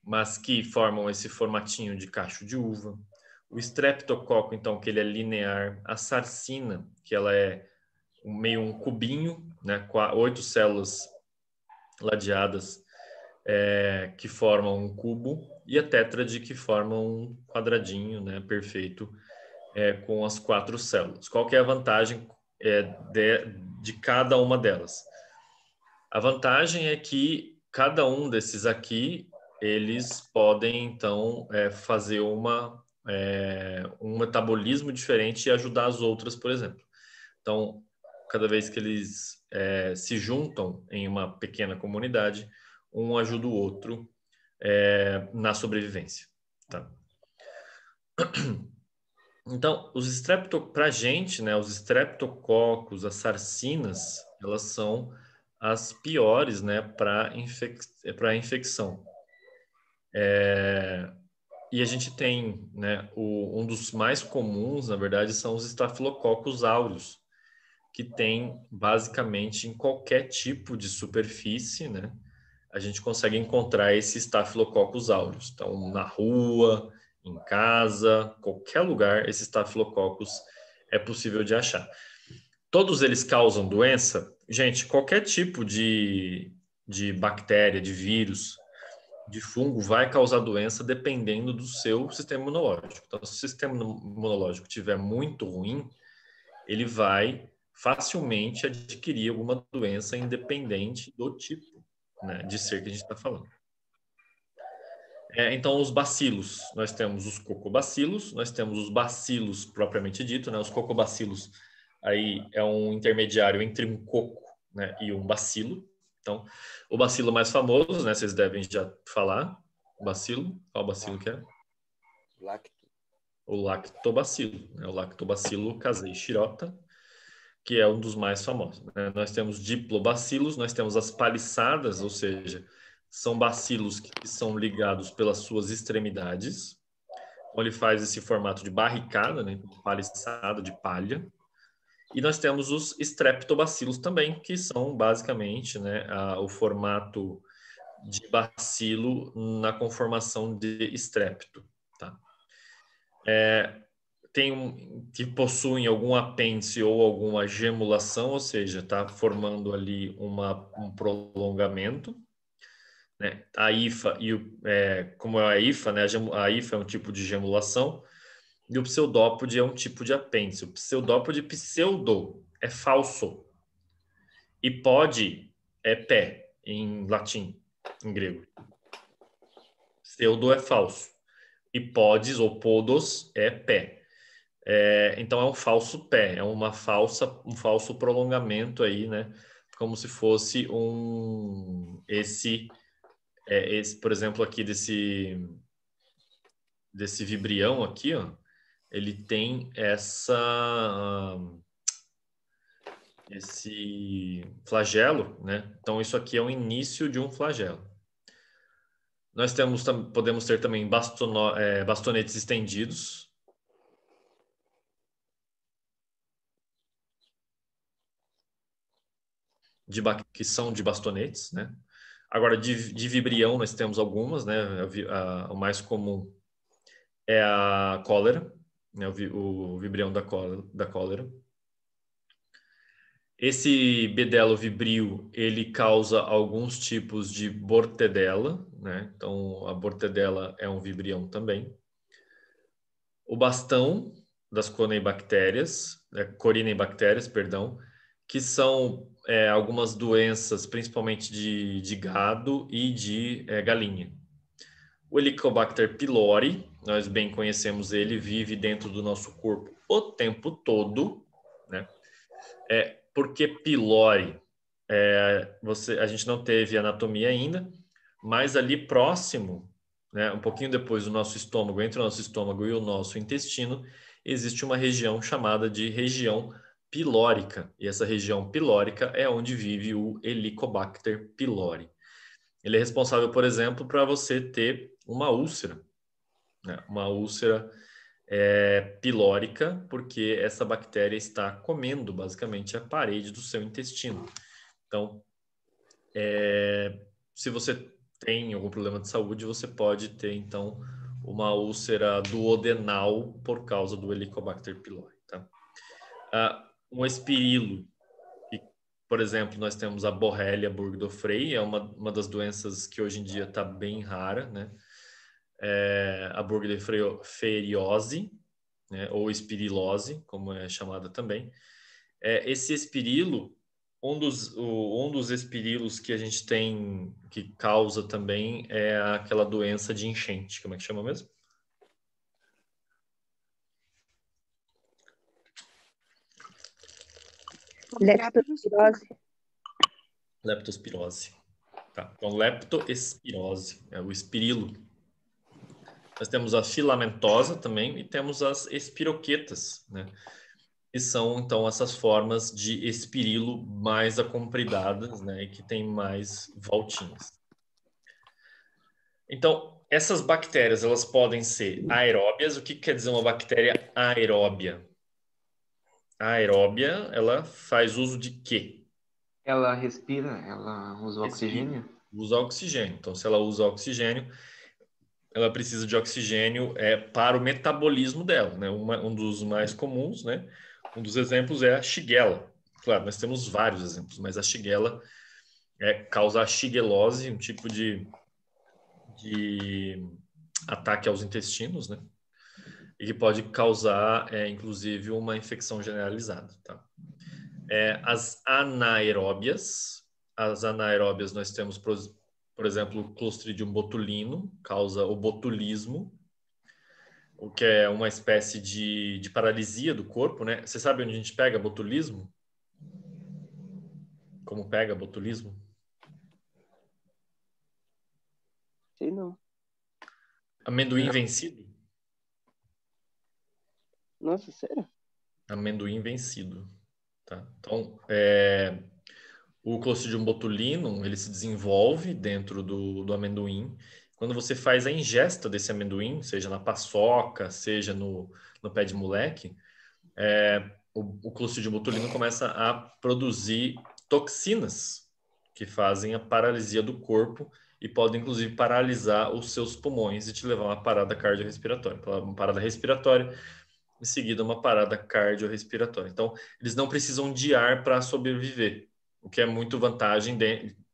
mas que formam esse formatinho de cacho de uva. O streptococo, então, que ele é linear. A sarcina, que ela é meio um cubinho, né? 8 células ladeadas que formam um cubo. E a tétrade, que forma um quadradinho, né? Perfeito, com as 4 células. Qual que é a vantagem de cada uma delas? A vantagem é que cada um desses aqui, eles podem, então, fazer um metabolismo diferente e ajudar as outras, por exemplo. Então, cada vez que eles se juntam em uma pequena comunidade, um ajuda o outro na sobrevivência. Tá? Então, para a gente, né, os streptococos, as sarcinas, elas são as piores, né, para infecção. E a gente tem, né, um dos mais comuns, na verdade, são os Staphylococcus aureus, que tem basicamente em qualquer tipo de superfície, né, a gente consegue encontrar esse Staphylococcus aureus. Então, na rua, em casa, qualquer lugar, esse Staphylococcus é possível de achar. Todos eles causam doença? Gente, qualquer tipo de bactéria, de vírus, de fungo vai causar doença dependendo do seu sistema imunológico. Então, se o sistema imunológico estiver muito ruim, ele vai facilmente adquirir alguma doença independente do tipo, né, de ser que a gente está falando. Então, os bacilos, nós temos os cocobacilos, nós temos os bacilos propriamente dito, né? Os cocobacilos aí é um intermediário entre um coco, né, e um bacilo. Então, o bacilo mais famoso, né, vocês devem já falar, o bacilo, qual bacilo que é? O lactobacilo, né? O lactobacilo casei shirota, que é um dos mais famosos, né? Nós temos diplobacilos, nós temos as paliçadas, ou seja, são bacilos que são ligados pelas suas extremidades. Então, ele faz esse formato de barricada, né? Paliçada de palha. E nós temos os streptobacilos também, que são basicamente, né, o formato de bacilo na conformação de estrepto. Tá? Que possuem algum apêndice ou alguma gemulação, ou seja, está formando ali um prolongamento. Né? A hifa, como é a hifa, né? A hifa é um tipo de gemulação, e o pseudópode é um tipo de apêndice. O pseudópode, pseudo, é falso. E pode é pé, em latim, em grego. Pseudo é falso. E podes, ou podos, é pé. Então, é um falso pé. É um falso prolongamento aí, né? Como se fosse esse, por exemplo, aqui desse vibrião aqui, ó. Ele tem esse flagelo, né? Então, isso aqui é o início de um flagelo. Nós podemos ter também bastonetes estendidos. Que são de bastonetes, né? Agora, de vibrião, nós temos algumas, né? O mais comum é a cólera, né? O vibrião da cólera. Esse bedelo vibrio, ele causa alguns tipos de bortedela, né? Então, a bortedela é um vibrião também. O bastão das corinebactérias, perdão, que são algumas doenças, principalmente de gado e de galinha. O Helicobacter pylori, nós bem conhecemos ele, vive dentro do nosso corpo o tempo todo, né? Por que pylori? A gente não teve anatomia ainda, mas ali próximo, né, um pouquinho depois do nosso estômago, entre o nosso estômago e o nosso intestino, existe uma região chamada de região pilórica. E essa região pilórica é onde vive o Helicobacter pylori. Ele é responsável, por exemplo, para você ter uma úlcera, né? Uma úlcera pilórica, porque essa bactéria está comendo basicamente a parede do seu intestino. Então, se você tem algum problema de saúde, você pode ter, então, uma úlcera duodenal por causa do Helicobacter pylori. Tá? Um espirilo, por exemplo, nós temos a Borrelia burgdorferi, é uma das doenças que hoje em dia está bem rara, né? A burgdorferiose, né? Ou espirilose, como é chamada também. Esse espirilo, um dos espirilos que a gente tem, que causa também, é aquela doença de enchente. Como é que chama mesmo?
Leptospirose.
Leptospirose. Tá. Então, leptospirose, é o espirilo. Nós temos a filamentosa também e temos as espiroquetas, né? Que são, então, essas formas de espirilo mais acompridadas, né? E que tem mais voltinhas. Então, essas bactérias, elas podem ser aeróbias. O que quer dizer uma bactéria aeróbia? A aeróbia, ela faz uso de quê?
Ela respira, ela usa oxigênio?
Usa oxigênio. Então, se ela usa oxigênio, ela precisa de oxigênio para o metabolismo dela, né? Um dos mais comuns, né? Um dos exemplos é a Shigella, Claro, nós temos vários exemplos, mas a Shigella causa a shigelose, um tipo de ataque aos intestinos, né? E que pode causar, inclusive, uma infecção generalizada, tá? As anaeróbias nós temos, por exemplo, o Clostridium botulinum, causa o botulismo, o que é uma espécie de paralisia do corpo, né? Você sabe onde a gente pega botulismo? Como pega botulismo?
Sei não.
Amendoim vencido?
Nossa, sério?
Amendoim vencido, tá? Então, o Clostridium botulinum, ele se desenvolve dentro do amendoim. Quando você faz a ingesta desse amendoim, seja na paçoca, seja no pé de moleque, o Clostridium botulinum começa a produzir toxinas que fazem a paralisia do corpo e podem, inclusive, paralisar os seus pulmões e te levar a uma parada cardiorrespiratória. Uma parada respiratória, em seguida uma parada cardiorrespiratória. Então, eles não precisam de ar para sobreviver, o que é muito vantagem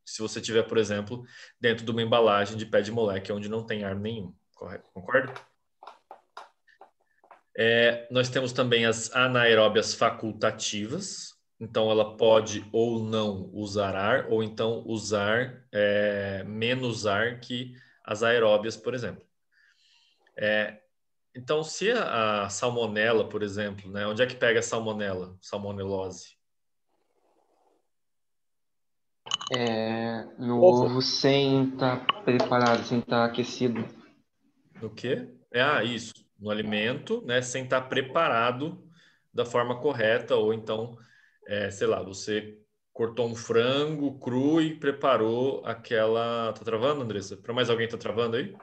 se você tiver, por exemplo, dentro de uma embalagem de pé de moleque, onde não tem ar nenhum. Correto? Concorda? Nós temos também as anaeróbias facultativas. Então, ela pode ou não usar ar, ou então usar menos ar que as aeróbias, por exemplo. Então, se a salmonela, por exemplo, né, onde é que pega a salmonela? Salmonelose?
No ovo sem estar preparado, sem estar aquecido.
No quê? Isso. No alimento, né, sem estar preparado da forma correta, ou então, sei lá, você cortou um frango cru e preparou aquela... Tá travando, Andressa? Para mais alguém tá travando aí?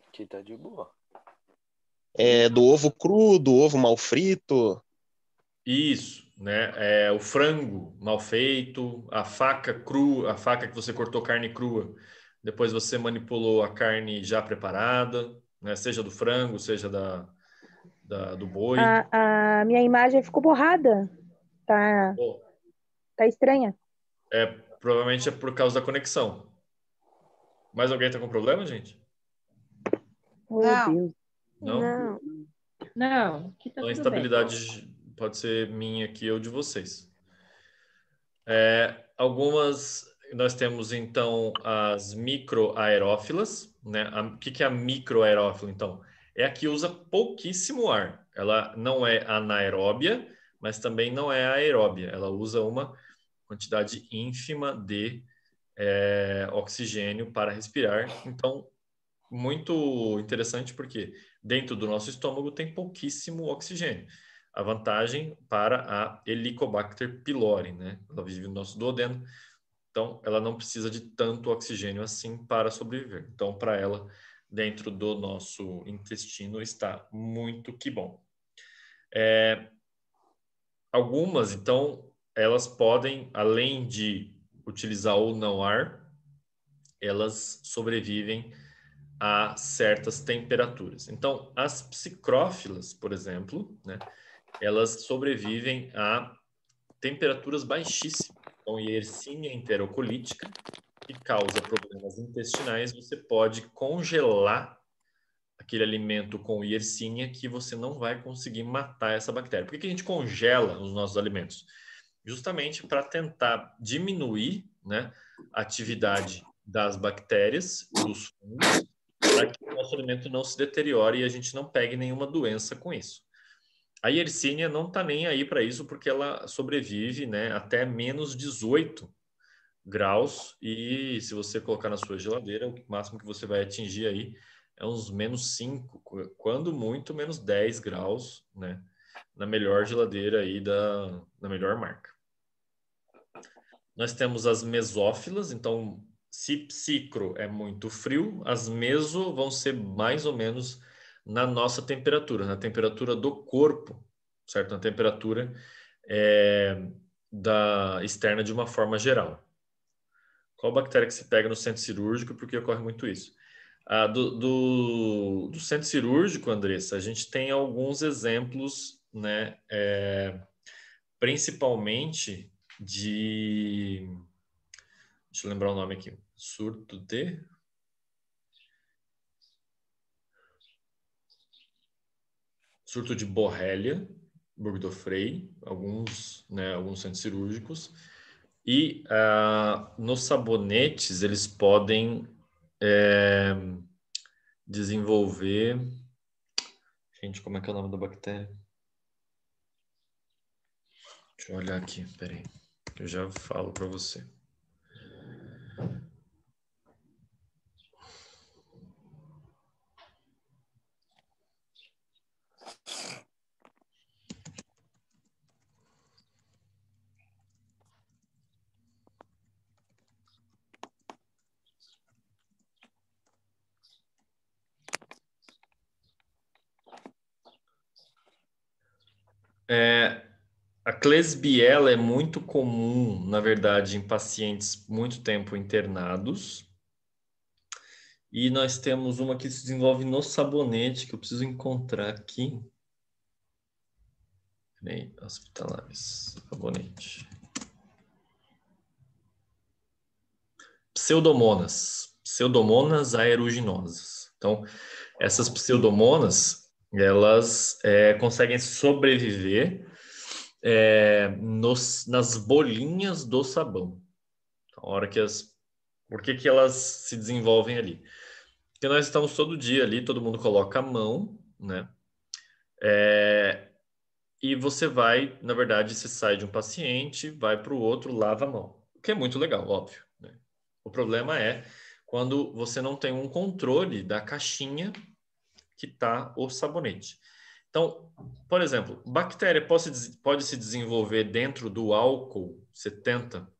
Aqui tá de boa.
Do ovo cru, do ovo mal frito.
Isso, né? O frango mal feito, a faca crua, a faca que você cortou carne crua, depois você manipulou a carne já preparada, né? Seja do frango, seja do boi.
A minha imagem ficou borrada. Tá,
Bom,
tá estranha.
provavelmente é por causa da conexão. Mais alguém tá com problema, gente?
Oh,
Não.
Deus.
Não?
Não, aqui tá
Então, a
tudo bem.
instabilidade pode ser minha aqui ou de vocês. Nós temos, então, as microaerófilas, né? O que é a microaerófila, então? É a que usa pouquíssimo ar. Ela não é anaeróbia, mas também não é aeróbia. Ela usa uma quantidade ínfima de oxigênio para respirar. Então, muito interessante porque dentro do nosso estômago tem pouquíssimo oxigênio. A vantagem para a Helicobacter pylori, né? Ela vive no nosso duodeno, então ela não precisa de tanto oxigênio assim para sobreviver. Então, para ela, dentro do nosso intestino está muito que bom. Algumas, então, elas podem, além de utilizar ou não ar, elas sobrevivem a certas temperaturas. Então, as psicrófilas, por exemplo, né, elas sobrevivem a temperaturas baixíssimas. Então, Yersinia enterocolítica, que causa problemas intestinais, você pode congelar aquele alimento com Yersinia que você não vai conseguir matar essa bactéria. Por que a gente congela os nossos alimentos? Justamente para tentar diminuir, né, a atividade das bactérias, dos fungos, para que o nosso alimento não se deteriore e a gente não pegue nenhuma doença com isso. A Yersinia não está nem aí para isso, porque ela sobrevive, né, até menos 18 graus, e se você colocar na sua geladeira, o máximo que você vai atingir aí é uns menos 5, quando muito, menos 10 graus, né, na melhor geladeira aí da melhor marca. Nós temos as mesófilas, então, se psicro é muito frio, as meso vão ser mais ou menos na nossa temperatura, na temperatura do corpo, certo? Na temperatura externa de uma forma geral. Qual bactéria que se pega no centro cirúrgico? Porque ocorre muito isso. Do centro cirúrgico, Andressa, a gente tem alguns exemplos, né, principalmente de... Deixa eu lembrar o nome aqui. Surto de Borrelia, Burgdorferi, alguns centros cirúrgicos. E nos sabonetes, eles podem desenvolver... Gente, como é que é o nome da bactéria? Deixa eu olhar aqui, peraí. Eu já falo para você. A Klebsiella é muito comum, na verdade, em pacientes muito tempo internados. E nós temos uma que se desenvolve no sabonete, que eu preciso encontrar aqui. Peraí, hospitalares, sabonete. Pseudomonas aeruginosas. Então, essas pseudomonas, elas conseguem sobreviver nas bolinhas do sabão. Então, por que elas se desenvolvem ali? Porque nós estamos todo dia ali, todo mundo coloca a mão, né? E você vai, na verdade, você sai de um paciente, vai para o outro, lava a mão. O que é muito legal, óbvio, né? O problema é quando você não tem um controle da caixinha que está o sabonete. Então, por exemplo, bactéria pode se desenvolver dentro do álcool 70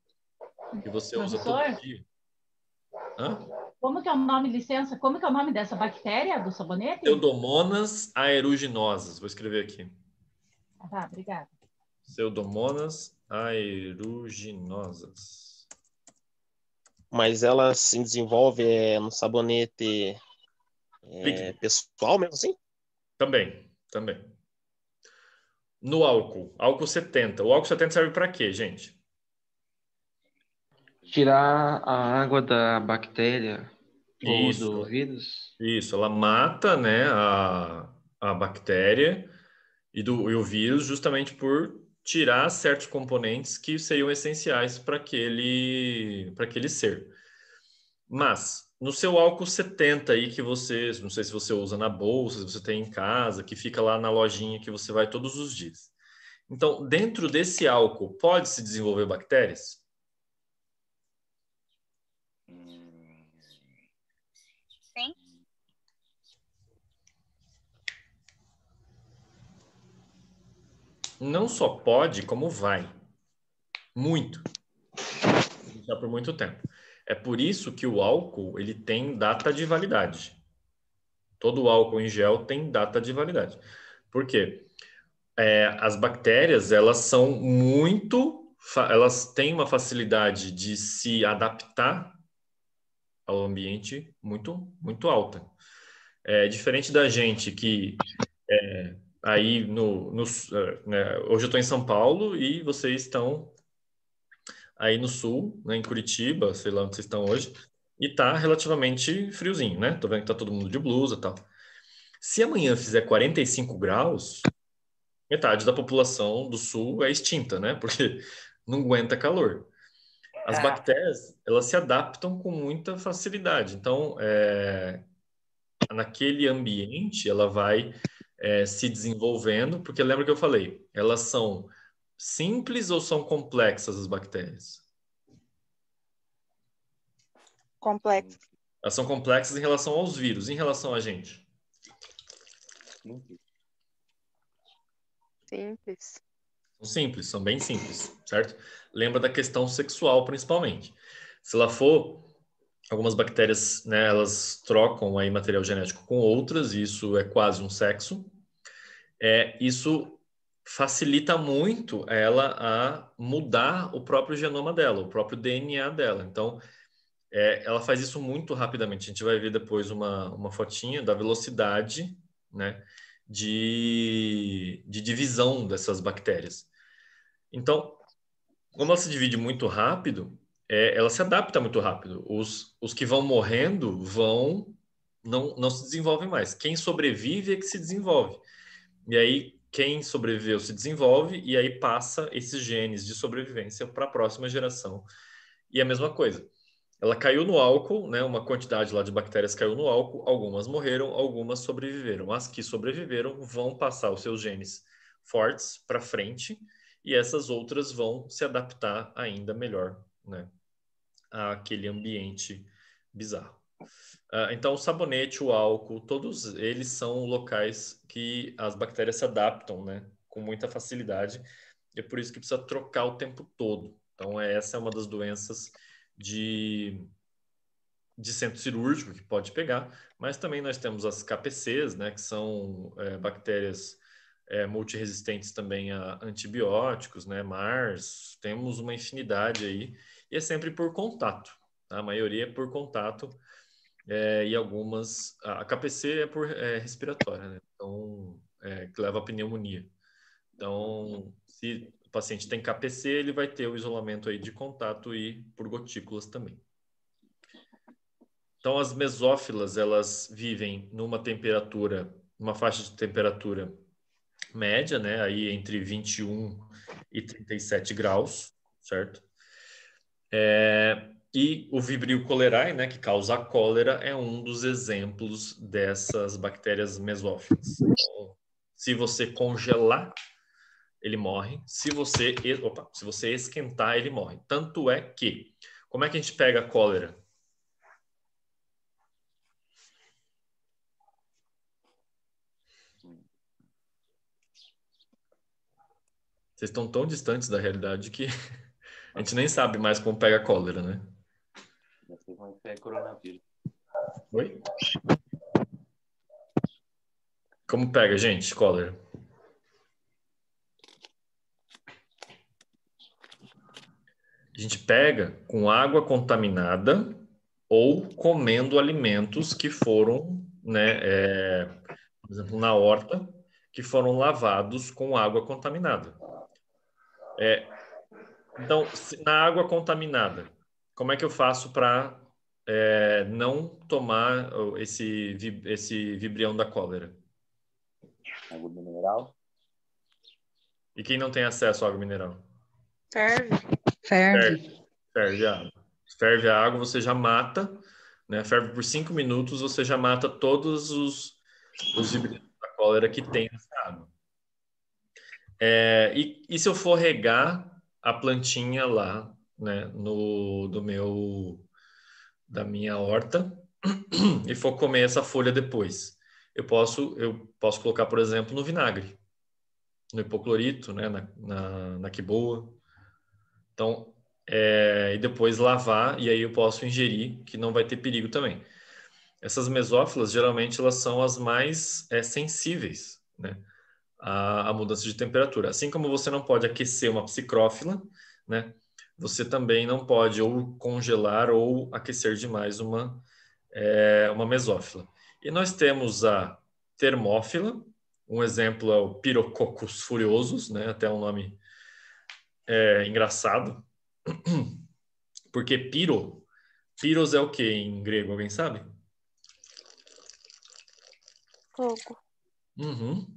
que você usa todo dia? Hã?
Como que é o nome, licença? Como que é o nome dessa bactéria do sabonete?
Pseudomonas aeruginosas. Vou escrever aqui.
Tá, obrigada.
Pseudomonas aeruginosas.
Mas ela se desenvolve no sabonete pessoal mesmo assim?
Também. No álcool 70. O álcool 70 serve para quê, gente?
Tirar a água da bactéria ou
Isso.
do vírus.
Isso, ela mata, né, a bactéria e o vírus justamente por tirar certos componentes que seriam essenciais para aquele ser. Mas, no seu álcool 70 aí que você, não sei se você usa na bolsa, se você tem em casa, que fica lá na lojinha que você vai todos os dias. Então, dentro desse álcool, pode se desenvolver bactérias?
Sim.
Não só pode, como vai. Muito. Já por muito tempo. É por isso que o álcool ele tem data de validade. Todo álcool em gel tem data de validade. Por quê? As bactérias, elas têm uma facilidade de se adaptar ao ambiente muito, muito alta. Diferente da gente que aí né, hoje eu estou em São Paulo e vocês estão aí no sul, né, em Curitiba, sei lá onde vocês estão hoje, e tá relativamente friozinho, né? Tô vendo que tá todo mundo de blusa e tal. Se amanhã fizer 45 graus, metade da população do sul é extinta, né? Porque não aguenta calor. As bactérias, elas se adaptam com muita facilidade. Então, naquele ambiente, ela vai se desenvolvendo, porque lembra que eu falei, elas são simples ou são complexas as bactérias?
Complexo.
Elas são complexas em relação aos vírus, em relação a gente.
Simples.
São simples, são bem simples, certo? Lembra da questão sexual, principalmente. Se ela for, algumas bactérias, né, elas trocam aí material genético com outras, e isso é quase um sexo. Isso facilita muito ela a mudar o próprio genoma dela, o próprio DNA dela. Então, ela faz isso muito rapidamente. A gente vai ver depois uma fotinha da velocidade, né, de divisão dessas bactérias. Então, como ela se divide muito rápido, ela se adapta muito rápido. Os que vão morrendo não se desenvolvem mais. Quem sobrevive é que se desenvolve. E aí, quem sobreviveu se desenvolve e aí passa esses genes de sobrevivência para a próxima geração. E a mesma coisa. Ela caiu no álcool, né? Uma quantidade lá de bactérias caiu no álcool, algumas morreram, algumas sobreviveram. As que sobreviveram vão passar os seus genes fortes para frente e essas outras vão se adaptar ainda melhor, né, àquele ambiente bizarro. Então, o sabonete, o álcool, todos eles são locais que as bactérias se adaptam, né, com muita facilidade. E é por isso que precisa trocar o tempo todo. Então, essa é uma das doenças de centro cirúrgico que pode pegar, mas também nós temos as KPCs, né, que são bactérias multiresistentes também a antibióticos, né, MARS, temos uma infinidade aí, e é sempre por contato, tá? A maioria é por contato, e algumas, a KPC é por respiratória, né? Então, que leva a pneumonia. Então, se o paciente tem KPC, ele vai ter o isolamento aí de contato e por gotículas também. Então, as mesófilas, elas vivem numa faixa de temperatura média, né? Aí entre 21 e 37 graus, certo? E o Vibrio cholerae, né, que causa a cólera, é um dos exemplos dessas bactérias mesófilas. Então, se você congelar, ele morre. Se você esquentar, ele morre. Tanto é que, como é que a gente pega a cólera? Vocês estão tão distantes da realidade que a gente nem sabe mais como pega a cólera, né? Oi? Como pega, gente, cólera? A gente pega com água contaminada ou comendo alimentos que foram, né, por exemplo, na horta, que foram lavados com água contaminada. Então, na água contaminada, como é que eu faço para não tomar esse vibrião da cólera?
Água mineral.
E quem não tem acesso à água mineral?
Ferve.
Ferve a água. Ferve a água, você já mata, né? Ferve por 5 minutos, você já mata todos os vibriões da cólera que tem nessa água. E se eu for regar a plantinha lá, né, da minha horta e for comer essa folha depois, eu posso colocar, por exemplo, no vinagre, no hipoclorito, né, na quiboa. Então, e depois lavar, e aí eu posso ingerir, que não vai ter perigo também. Essas mesófilas, geralmente, elas são as mais sensíveis, né, à mudança de temperatura. Assim como você não pode aquecer uma psicrófila, né, você também não pode ou congelar ou aquecer demais uma mesófila. E nós temos a termófila, um exemplo é o Pirococcus furiosus, né, até um nome engraçado, porque piros é o que em grego, alguém sabe?
Fogo.
Uhum.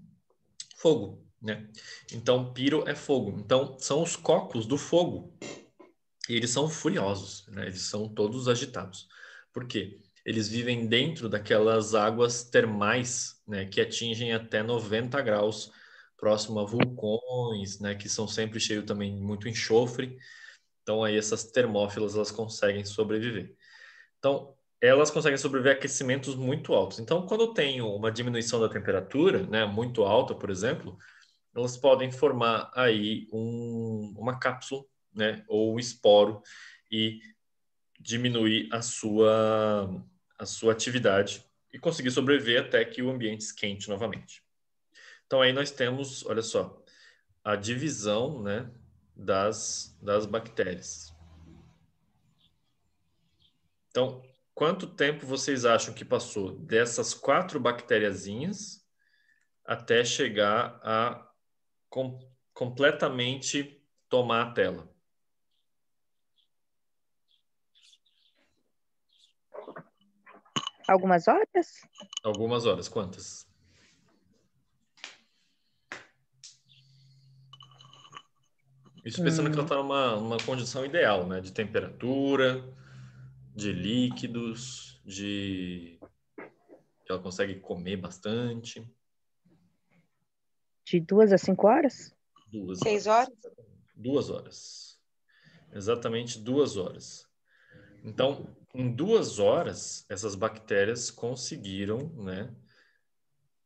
Fogo, né? Então, piro é fogo. Então, são os cocos do fogo. E eles são furiosos, né? Eles são todos agitados. Por quê? Eles vivem dentro daquelas águas termais, né? Que atingem até 90 graus, próximo a vulcões, né? Que são sempre cheios também de muito enxofre. Então, aí essas termófilas, elas conseguem sobreviver. Então, elas conseguem sobreviver a aquecimentos muito altos. Então, quando eu tenho uma diminuição da temperatura, né, muito alta, por exemplo, elas podem formar aí uma cápsula, né, ou um esporo e diminuir a sua atividade e conseguir sobreviver até que o ambiente esquente novamente. Então, aí nós temos, olha só, a divisão, né, das bactérias. Então, quanto tempo vocês acham que passou dessas 4 bactériazinhas até chegar a completamente tomar a tela?
Algumas horas?
Algumas horas. Quantas? Isso pensando que ela está numa condição ideal, né? De temperatura, de líquidos, que ela consegue comer bastante.
De 2 a 5 horas?
2
6 horas?
2 horas. Exatamente 2 horas. Então, em 2 horas, essas bactérias conseguiram, né,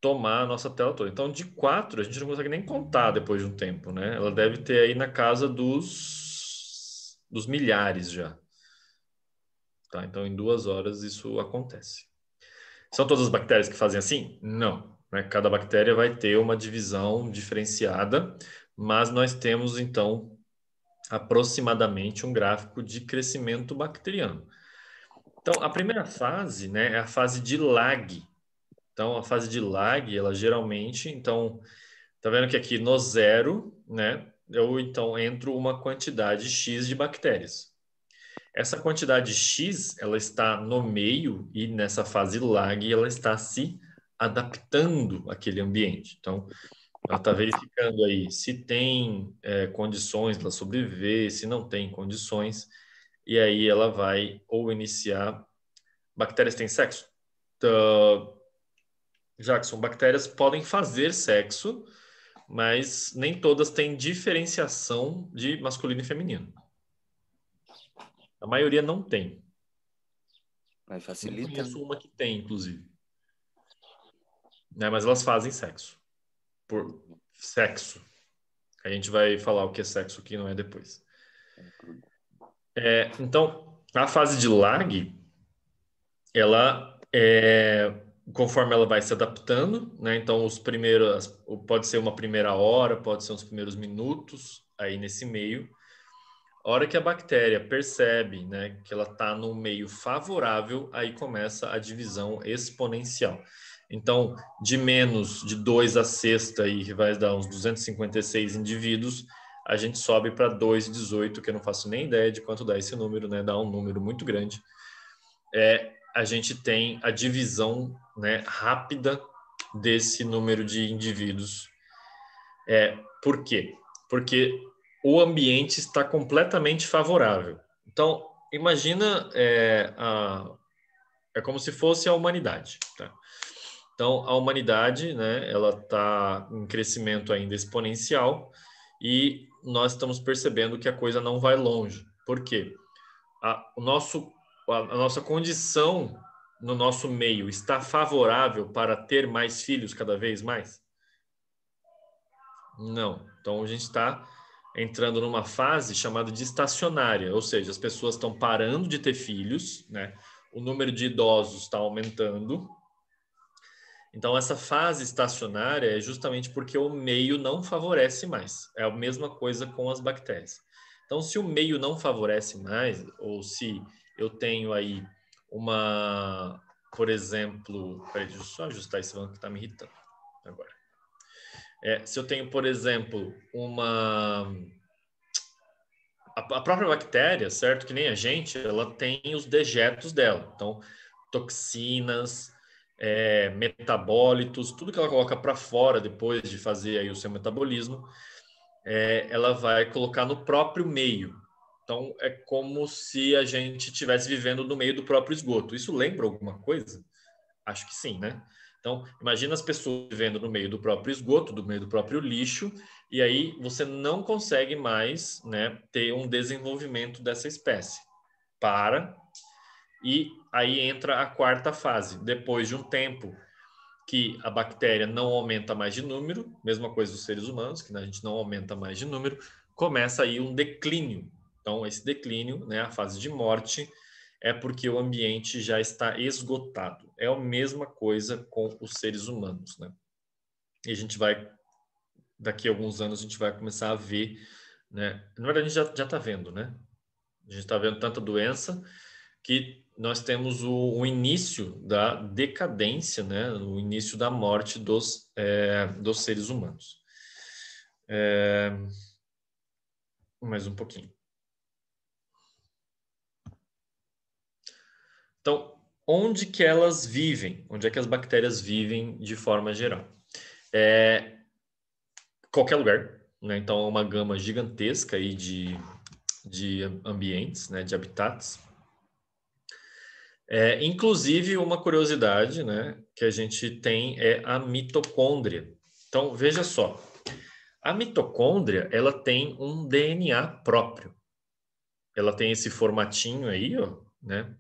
tomar a nossa tela toda. Então, de 4, a gente não consegue nem contar depois de um tempo, né? Ela deve ter aí na casa dos milhares já. Tá? Então, em 2 horas isso acontece. São todas as bactérias que fazem assim? Não. Né? Cada bactéria vai ter uma divisão diferenciada, mas nós temos, então, aproximadamente um gráfico de crescimento bacteriano. Então, a primeira fase, né, é a fase de lag. Então, a fase de lag, ela geralmente, então, tá vendo que aqui no 0, né, eu então entro uma quantidade X de bactérias. Essa quantidade X, ela está no meio e nessa fase lag, ela está se adaptando àquele ambiente. Então, ela está verificando aí se tem condições para sobreviver, se não tem condições, e aí ela vai ou iniciar... Bactérias têm sexo? Jackson, bactérias podem fazer sexo, mas nem todas têm diferenciação de masculino e feminino. A maioria não tem.
Mas
Eu
facilita.
conheço uma que tem, inclusive. Né, mas elas fazem sexo. Por sexo. A gente vai falar o que é sexo aqui, não é depois. Então, a fase de lag, ela conforme ela vai se adaptando, né? Então, pode ser uma primeira hora, pode ser uns primeiros minutos aí nesse meio. A hora que a bactéria percebe, né, que ela está num meio favorável, aí começa a divisão exponencial. Então, de menos de 2 a sexta, aí, que vai dar uns 256 indivíduos, a gente sobe para 2,18, que eu não faço nem ideia de quanto dá esse número, né? Dá um número muito grande. A gente tem a divisão, né, rápida desse número de indivíduos. Por quê? Porque o ambiente está completamente favorável. Então, imagina, é como se fosse a humanidade. Tá? Então, a humanidade, né, ela está em crescimento ainda exponencial e nós estamos percebendo que a coisa não vai longe. Por quê? A nossa condição no nosso meio está favorável para ter mais filhos cada vez mais? Não. Então, a gente está entrando numa fase chamada de estacionária, ou seja, as pessoas estão parando de ter filhos, né? O número de idosos está aumentando. Então, essa fase estacionária é justamente porque o meio não favorece mais. É a mesma coisa com as bactérias. Então, se o meio não favorece mais, ou se eu tenho aí por exemplo... Peraí, deixa eu só ajustar esse banco que está me irritando agora. Se eu tenho, por exemplo, a própria bactéria, certo? Que nem a gente, ela tem os dejetos dela. Então, toxinas, metabólitos, tudo que ela coloca para fora depois de fazer aí o seu metabolismo, ela vai colocar no próprio meio. Então, é como se a gente estivesse vivendo no meio do próprio esgoto. Isso lembra alguma coisa? Acho que sim, né? Então, imagina as pessoas vivendo no meio do próprio esgoto, no meio do próprio lixo, e aí você não consegue mais, né, ter um desenvolvimento dessa espécie. E aí entra a quarta fase. Depois de um tempo que a bactéria não aumenta mais de número, mesma coisa dos seres humanos, que a gente não aumenta mais de número, começa aí um declínio. Então, esse declínio, né, a fase de morte, é porque o ambiente já está esgotado. É a mesma coisa com os seres humanos, né? E a gente vai, daqui a alguns anos, a gente vai começar a ver, né? Na verdade, a gente já está vendo, né? A gente está vendo tanta doença que nós temos o início da decadência, né? O início da morte dos seres humanos. Mais um pouquinho. Então, onde que elas vivem? Onde é que as bactérias vivem de forma geral? Qualquer lugar, né? Então, uma gama gigantesca aí de ambientes, né? De habitats. Inclusive, uma curiosidade, né? Que a gente tem é a mitocôndria. Então, veja só. A mitocôndria, ela tem um DNA próprio. Ela tem esse formatinho aí, ó, né?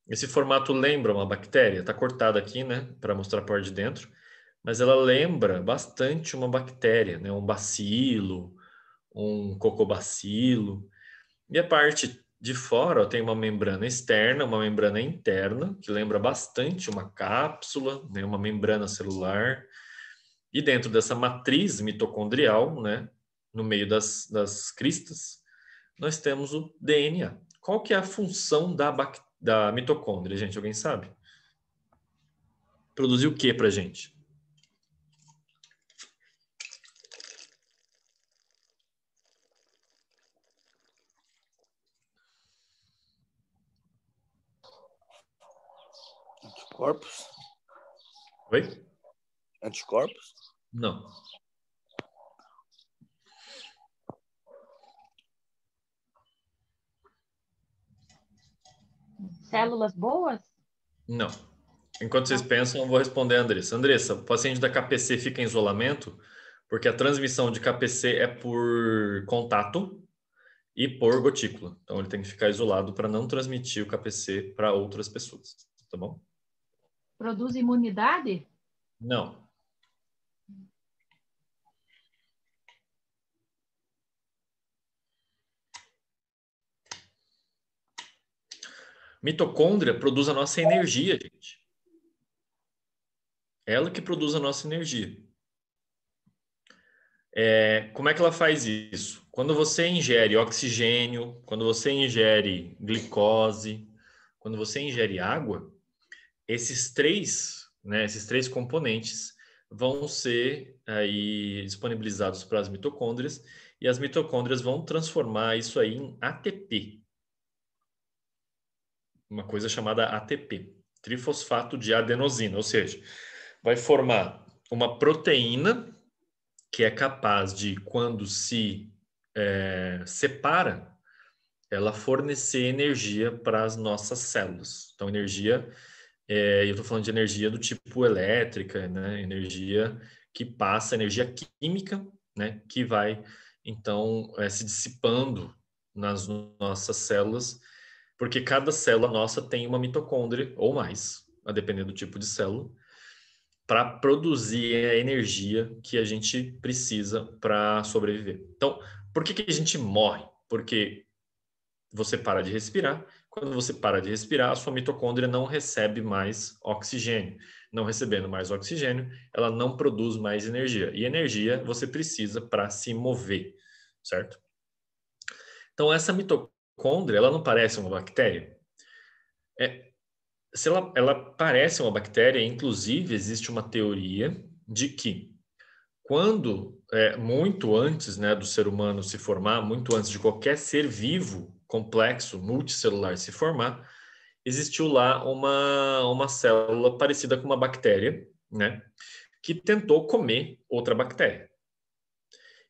Esse formato lembra uma bactéria. Tá cortado aqui, né? Para mostrar a parte de dentro. Mas ela lembra bastante uma bactéria, né? Um bacilo, um cocobacilo. E a parte de fora, ó, tem uma membrana externa, uma membrana interna, que lembra bastante uma cápsula, né? Uma membrana celular. E dentro dessa matriz mitocondrial, né? No meio das cristas, nós temos o DNA. Qual que é a função da mitocôndria, gente? Alguém sabe? Produzir o que pra gente?
Anticorpos?
Oi?
Anticorpos?
Não.
Células boas?
Não. Enquanto vocês pensam, eu vou responder a Andressa. Andressa, o paciente da KPC fica em isolamento porque a transmissão de KPC é por contato e por gotícula. Então, ele tem que ficar isolado para não transmitir o KPC para outras pessoas. Tá bom?
Produz imunidade?
Não. Mitocôndria produz a nossa energia, gente. Ela que produz a nossa energia. Como é que ela faz isso? Quando você ingere oxigênio, quando você ingere glicose, quando você ingere água, esses três componentes vão ser aí disponibilizados para as mitocôndrias e as mitocôndrias vão transformar isso aí em ATP. Uma coisa chamada ATP, trifosfato de adenosina, ou seja, vai formar uma proteína que é capaz de, quando se separa, ela fornecer energia para as nossas células. Então, energia, eu estou falando de energia do tipo elétrica, né? Energia que passa, energia química, né? Que vai, então, se dissipando nas nossas células, porque cada célula nossa tem uma mitocôndria, ou mais, a depender do tipo de célula, para produzir a energia que a gente precisa para sobreviver. Então, por que a gente morre? Porque você para de respirar. Quando você para de respirar, a sua mitocôndria não recebe mais oxigênio. Não recebendo mais oxigênio, ela não produz mais energia. E energia você precisa para se mover, certo? Então, essa mitocôndria, ela não parece uma bactéria? Se ela parece uma bactéria, inclusive existe uma teoria de que quando, muito antes, né, do ser humano se formar, muito antes de qualquer ser vivo complexo, multicelular se formar, existiu lá uma célula parecida com uma bactéria, né, que tentou comer outra bactéria.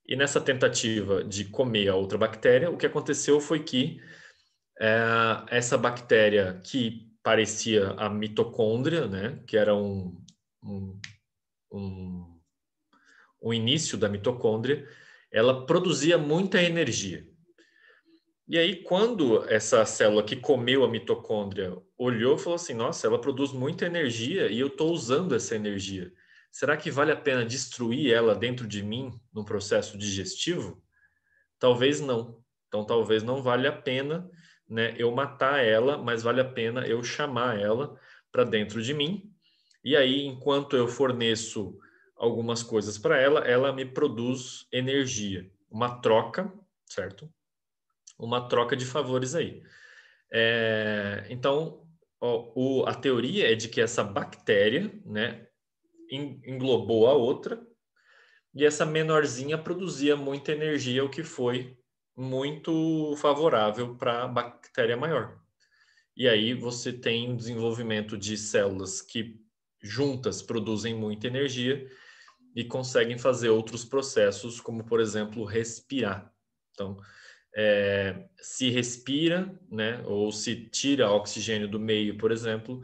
E nessa tentativa de comer a outra bactéria, o que aconteceu foi que essa bactéria que parecia a mitocôndria, né, que era o início da mitocôndria, ela produzia muita energia. E aí, quando essa célula que comeu a mitocôndria olhou, falou assim, nossa, ela produz muita energia e eu estou usando essa energia. Será que vale a pena destruir ela dentro de mim no processo digestivo? Talvez não. Então, talvez não valha a pena, né, eu matar ela, mas vale a pena eu chamar ela para dentro de mim. E aí, enquanto eu forneço algumas coisas para ela, ela me produz energia. Uma troca, certo? Uma troca de favores aí. Então, a teoria é de que essa bactéria, né, englobou a outra, e essa menorzinha produzia muita energia, o que foi muito favorável para a bactéria maior. E aí você tem um desenvolvimento de células que juntas produzem muita energia e conseguem fazer outros processos, como, por exemplo, respirar. Então, se respira, né, ou se tira oxigênio do meio, por exemplo,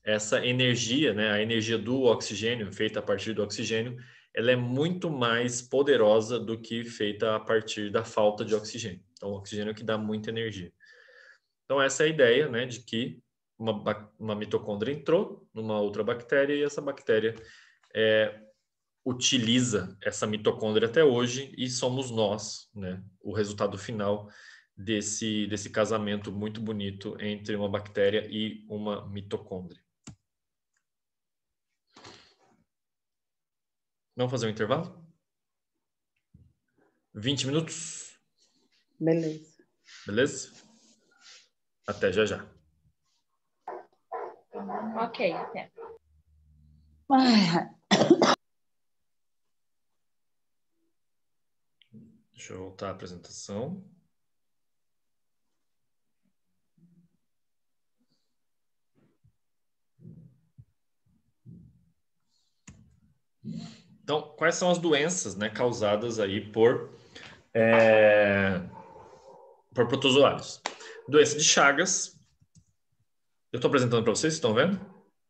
essa energia, né, a energia do oxigênio, feita a partir do oxigênio, ela é muito mais poderosa do que feita a partir da falta de oxigênio. Então, o oxigênio é o que dá muita energia. Então, essa é a ideia, né, de que uma mitocôndria entrou numa outra bactéria e essa bactéria utiliza essa mitocôndria até hoje e somos nós, né, o resultado final desse casamento muito bonito entre uma bactéria e uma mitocôndria. Vamos fazer um intervalo? 20 minutos?
Beleza.
Beleza? Até já já.
Ok, até.
Deixa eu voltar à apresentação. Então, quais são as doenças, né, causadas aí por protozoários? Doença de Chagas. Eu estou apresentando para vocês, estão vendo?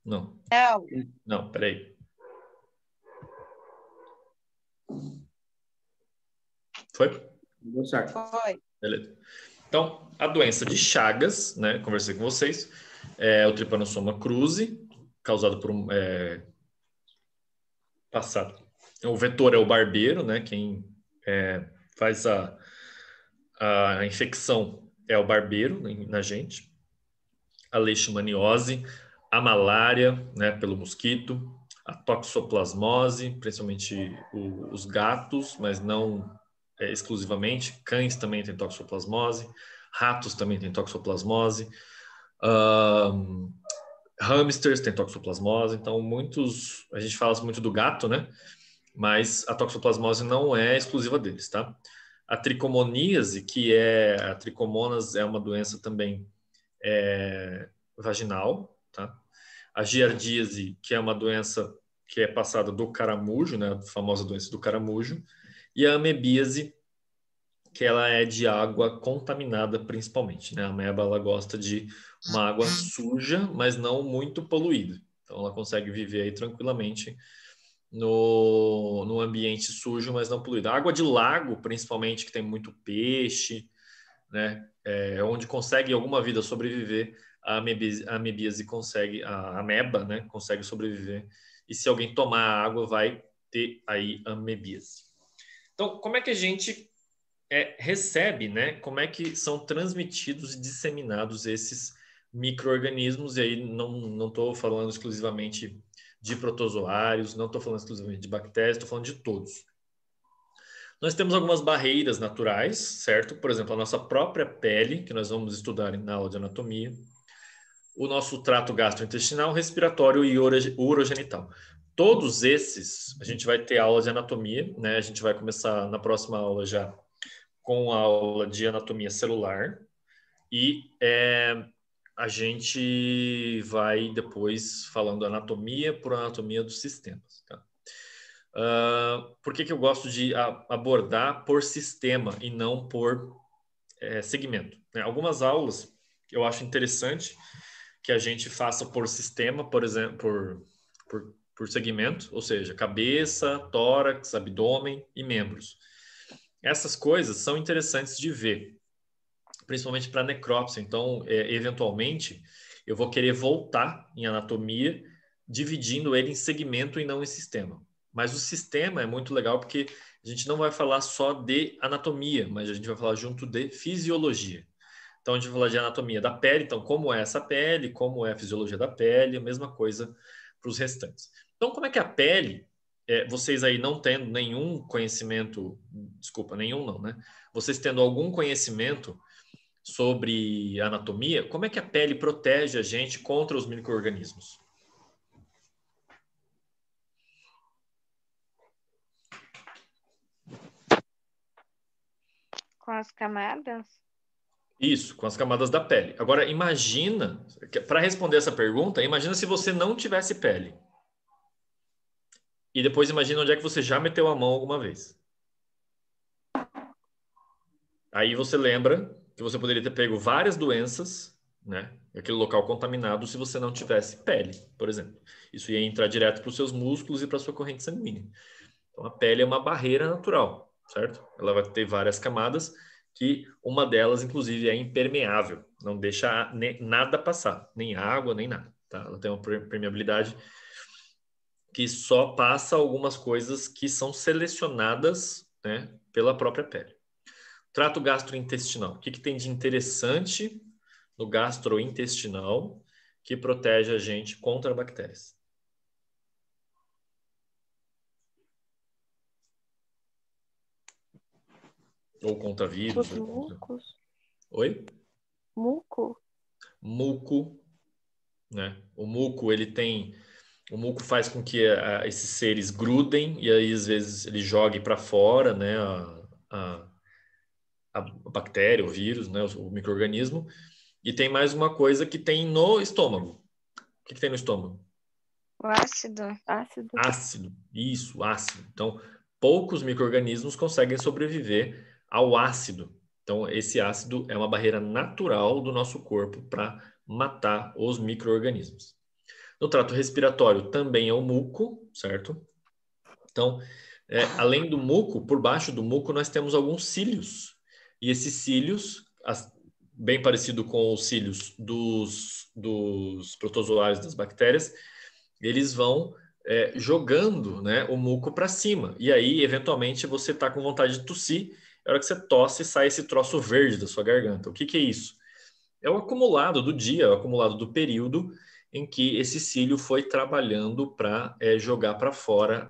Não.
Não.
Não, peraí. Foi?
Deu certo.
Foi.
Beleza. Então, a doença de Chagas, né, conversei com vocês, é o Trypanosoma cruzi, causado por passado. O vetor é o barbeiro, né, quem faz a infecção é o barbeiro na gente. A leishmaniose, a malária, né, pelo mosquito, a toxoplasmose, principalmente os gatos, mas não exclusivamente. Cães também têm toxoplasmose, ratos também têm toxoplasmose, hamsters têm toxoplasmose. Então, a gente fala muito do gato, né? Mas a toxoplasmose não é exclusiva deles, tá? A tricomoníase, a tricomonas é uma doença também vaginal, tá? A giardíase, que é uma doença que é passada do caramujo, né? A famosa doença do caramujo. E a amebíase, que ela é de água contaminada principalmente, né? A ameba, ela gosta de uma água suja, mas não muito poluída. Então, ela consegue viver aí tranquilamente no ambiente sujo, mas não poluído. A água de lago, principalmente, que tem muito peixe, né? Onde consegue alguma vida sobreviver, a amebíase consegue, a ameba, né? Consegue sobreviver. E se alguém tomar a água, vai ter aí amebíase. Então, como é que a gente recebe, né? Como é que são transmitidos e disseminados esses micro-organismos? E aí não estou falando exclusivamente de protozoários, não estou falando exclusivamente de bactérias, estou falando de todos. Nós temos algumas barreiras naturais, certo? Por exemplo, a nossa própria pele, que nós vamos estudar na aula de anatomia, o nosso trato gastrointestinal, respiratório e urogenital. Todos esses, a gente vai ter aula de anatomia, né? A gente vai começar na próxima aula já com a aula de anatomia celular e a gente vai depois falando anatomia por anatomia dos sistemas. Tá? Por que eu gosto de abordar por sistema e não por segmento? Né? Algumas aulas eu acho interessante que a gente faça por sistema, por exemplo, por segmento, ou seja, cabeça, tórax, abdômen e membros. Essas coisas são interessantes de ver, principalmente para necrópsia. Então, eventualmente, eu vou querer voltar em anatomia, dividindo ele em segmento e não em sistema. Mas o sistema é muito legal porque a gente não vai falar só de anatomia, mas a gente vai falar junto de fisiologia. Então, a gente vai falar de anatomia da pele, então como é essa pele, como é a fisiologia da pele, a mesma coisa para os restantes. Então, como é que a pele, vocês aí não tendo nenhum conhecimento, desculpa, nenhum não, né? Vocês tendo algum conhecimento sobre anatomia, como é que a pele protege a gente contra os micro-organismos?
Com as camadas?
Isso, com as camadas da pele. Agora, imagina, para responder essa pergunta, imagina se você não tivesse pele. E depois imagina onde é que você já meteu a mão alguma vez. Aí você lembra que você poderia ter pego várias doenças, né? Aquele local contaminado se você não tivesse pele, por exemplo. Isso ia entrar direto para os seus músculos e para a sua corrente sanguínea. Então, a pele é uma barreira natural, certo? Ela vai ter várias camadas, que uma delas, inclusive, é impermeável. Não deixa nada passar, nem água, nem nada. Tá? Ela tem uma permeabilidade que só passa algumas coisas que são selecionadas, né, pela própria pele. Trato gastrointestinal. O que tem de interessante no gastrointestinal que protege a gente contra bactérias? Ou contra vírus.
Os mucos.
Oi?
Muco?
Muco, né? O muco, o muco faz com que esses seres grudem e aí às vezes ele jogue para fora, né, a bactéria, o vírus, né, o micro-organismo. E tem mais uma coisa que tem no estômago. O que tem no estômago?
O ácido.
Ácido.
Ácido, isso, ácido. Então, poucos micro-organismos conseguem sobreviver ao ácido. Então, esse ácido é uma barreira natural do nosso corpo para matar os micro-organismos. No trato respiratório também é o muco, certo? Então, além do muco, por baixo do muco nós temos alguns cílios. E esses cílios, bem parecido com os cílios dos protozoários das bactérias, eles vão jogando, né, o muco para cima. E aí, eventualmente, você está com vontade de tossir. Na hora que você tosse, sai esse troço verde da sua garganta. O que é isso? É o acumulado do dia, é o acumulado do período em que esse cílio foi trabalhando para jogar para fora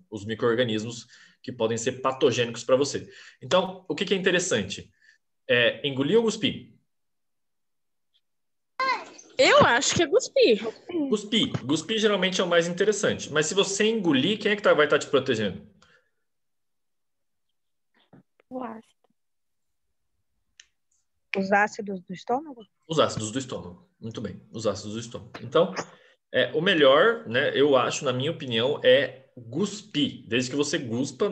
os micro-organismos que podem ser patogênicos para você. Então, o que é interessante? Engolir ou cuspir?
Eu acho que é cuspir.
Cuspir. Cuspir geralmente é o mais interessante. Mas se você engolir, quem é que vai estar te protegendo?
O ácido.
Os ácidos do estômago?
Os ácidos do estômago. Muito bem, os ácidos do estômago. Então, o melhor, né, eu acho, na minha opinião, é cuspir. Desde que você guspa,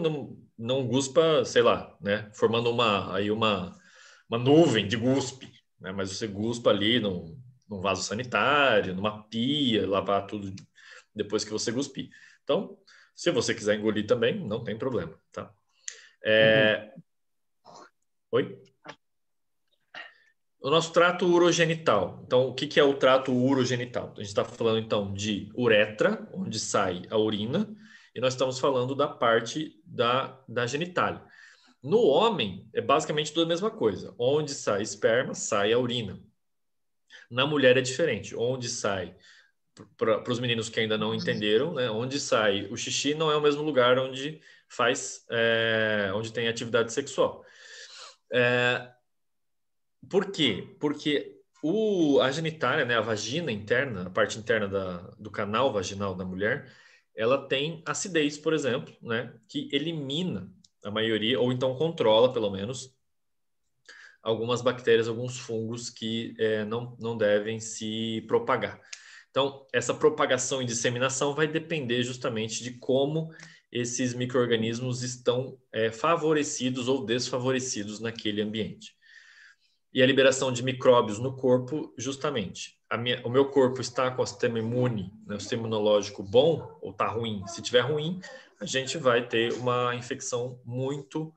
não guspa, sei lá, né, formando uma nuvem de guspe, né, mas você guspa ali num vaso sanitário, numa pia, lavar tudo depois que você cuspir. Então, se você quiser engolir também, não tem problema, tá? Oi? O nosso trato urogenital. Então, o que é o trato urogenital? A gente está falando, então, de uretra, onde sai a urina, e nós estamos falando da parte da genitália. No homem, é basicamente tudo a mesma coisa. Onde sai esperma, sai a urina. Na mulher é diferente. Onde sai, para os meninos que ainda não entenderam, né, onde sai o xixi não é o mesmo lugar onde onde tem atividade sexual. Por quê? Porque a genitália, né, a vagina interna, a parte interna do canal vaginal da mulher, ela tem acidez, por exemplo, né, que elimina a maioria, ou então controla, pelo menos, algumas bactérias, alguns fungos que não devem se propagar. Então, essa propagação e disseminação vai depender justamente de como esses micro-organismos estão favorecidos ou desfavorecidos naquele ambiente. E a liberação de micróbios no corpo, justamente. O meu corpo está com o sistema imune, né, o sistema imunológico bom ou está ruim? Se tiver ruim, a gente vai ter uma infecção muito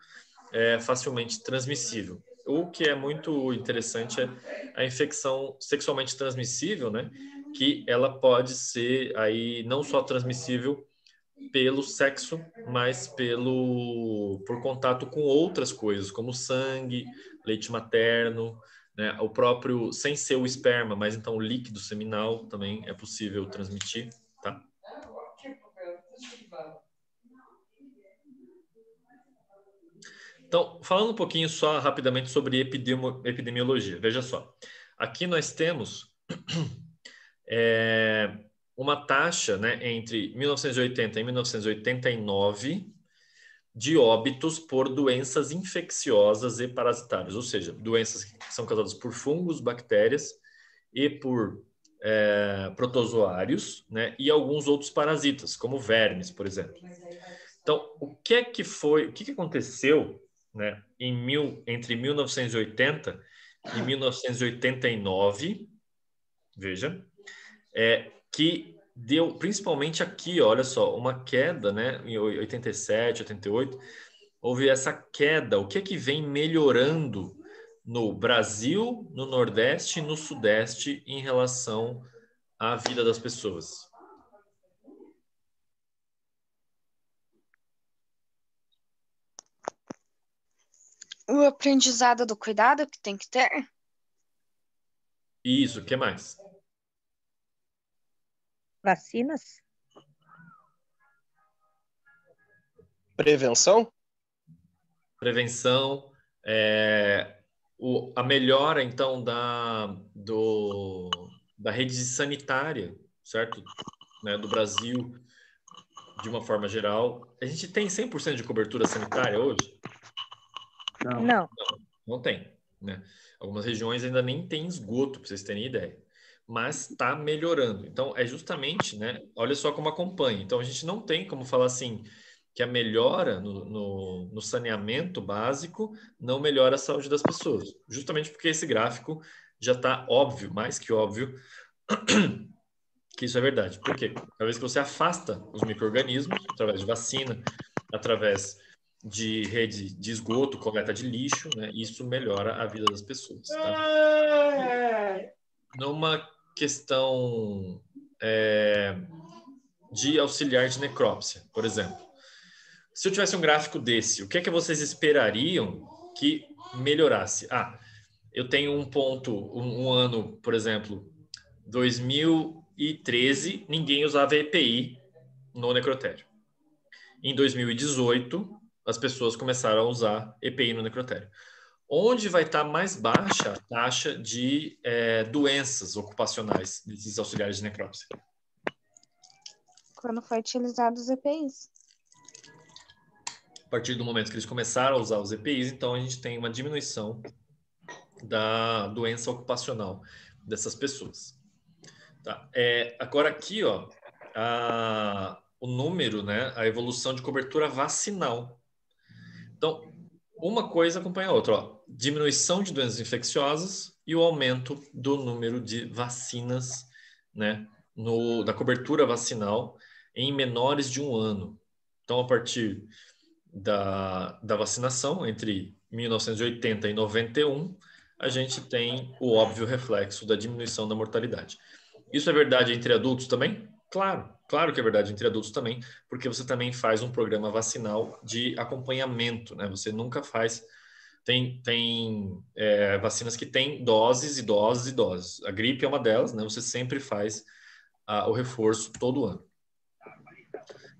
facilmente transmissível. O que é muito interessante é a infecção sexualmente transmissível, né? Que ela pode ser aí não só transmissível pelo sexo, mas por contato com outras coisas, como sangue, leite materno, né? O próprio, sem ser o esperma, mas então o líquido seminal também é possível transmitir, tá? Então, falando um pouquinho só rapidamente sobre epidemiologia, veja só. Aqui nós temos uma taxa, né, entre 1980 e 1989 de óbitos por doenças infecciosas e parasitárias, ou seja, doenças que são causadas por fungos, bactérias e por protozoários, né, e alguns outros parasitas, como vermes, por exemplo. Então, o que aconteceu, né, entre 1980 e 1989, veja, que deu, principalmente aqui, olha só, uma queda, né, em 87, 88, houve essa queda. O que vem melhorando no Brasil, no Nordeste e no Sudeste em relação à vida das pessoas?
O aprendizado do cuidado que tem que ter.
Isso, o que mais?
Vacinas?
Prevenção?
Prevenção, a melhora, então, da rede sanitária, certo? Né, do Brasil, de uma forma geral. A gente tem 100% de cobertura sanitária hoje?
Não.
Não tem, né? Algumas regiões ainda nem tem esgoto, para vocês terem ideia. Mas está melhorando. Então, é justamente, né? Olha só como acompanha. Então, a gente não tem como falar assim que a melhora no saneamento básico não melhora a saúde das pessoas. Justamente porque esse gráfico já está óbvio, mais que óbvio, que isso é verdade. Por quê? Cada vez que você afasta os micro-organismos, através de vacina, através de rede de esgoto, coleta de lixo, né, isso melhora a vida das pessoas. Tá? Numa questão de auxiliar de necrópsia, por exemplo. Se eu tivesse um gráfico desse, o que é que vocês esperariam que melhorasse? Eu tenho um ano, por exemplo, 2013, ninguém usava EPI no necrotério. Em 2018, as pessoas começaram a usar EPI no necrotério. Onde vai estar mais baixa a taxa de doenças ocupacionais desses auxiliares de necrópsia?
Quando foi utilizado os EPIs.
A partir do momento que eles começaram a usar os EPIs, então a gente tem uma diminuição da doença ocupacional dessas pessoas. Tá. Agora aqui, ó, o número, né, a evolução de cobertura vacinal. Então, uma coisa acompanha a outra, ó, diminuição de doenças infecciosas e o aumento do número de vacinas, né, da cobertura vacinal em menores de 1 ano. Então, a partir da vacinação, entre 1980 e 91, a gente tem o óbvio reflexo da diminuição da mortalidade. Isso é verdade entre adultos também? Claro que é verdade entre adultos também, porque você também faz um programa vacinal de acompanhamento, né? Você nunca faz... Tem vacinas que têm doses e doses e doses. A gripe é uma delas, né? Você sempre faz o reforço todo ano.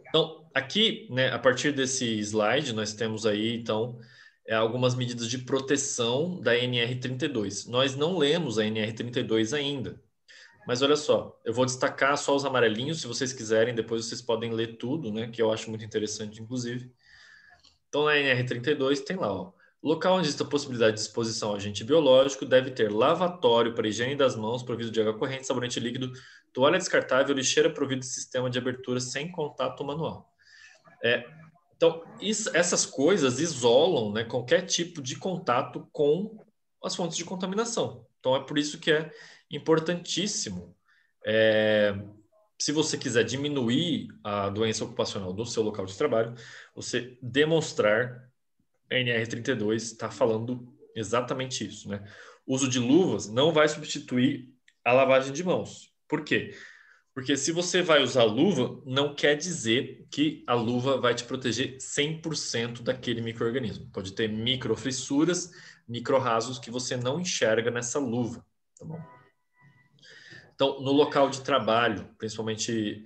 Então, aqui, né, a partir desse slide, nós temos aí, então, algumas medidas de proteção da NR32. Nós não lemos a NR32 ainda, mas olha só, eu vou destacar só os amarelinhos, se vocês quiserem, depois vocês podem ler tudo, né, que eu acho muito interessante, inclusive. Então, na NR32 tem lá, ó, local onde existe a possibilidade de exposição a agente biológico deve ter lavatório para higiene das mãos, provido de água corrente, sabonete líquido, toalha descartável, lixeira provido de sistema de abertura sem contato manual. Então, essas coisas isolam, né, qualquer tipo de contato com as fontes de contaminação. Então, é por isso que é importantíssimo, se você quiser diminuir a doença ocupacional do seu local de trabalho, você demonstrar a NR32 está falando exatamente isso, né? O uso de luvas não vai substituir a lavagem de mãos. Por quê? Porque se você vai usar luva, não quer dizer que a luva vai te proteger 100% daquele micro-organismo. Pode ter microfissuras, micro-rasos que você não enxerga nessa luva, tá bom? Então, no local de trabalho, principalmente,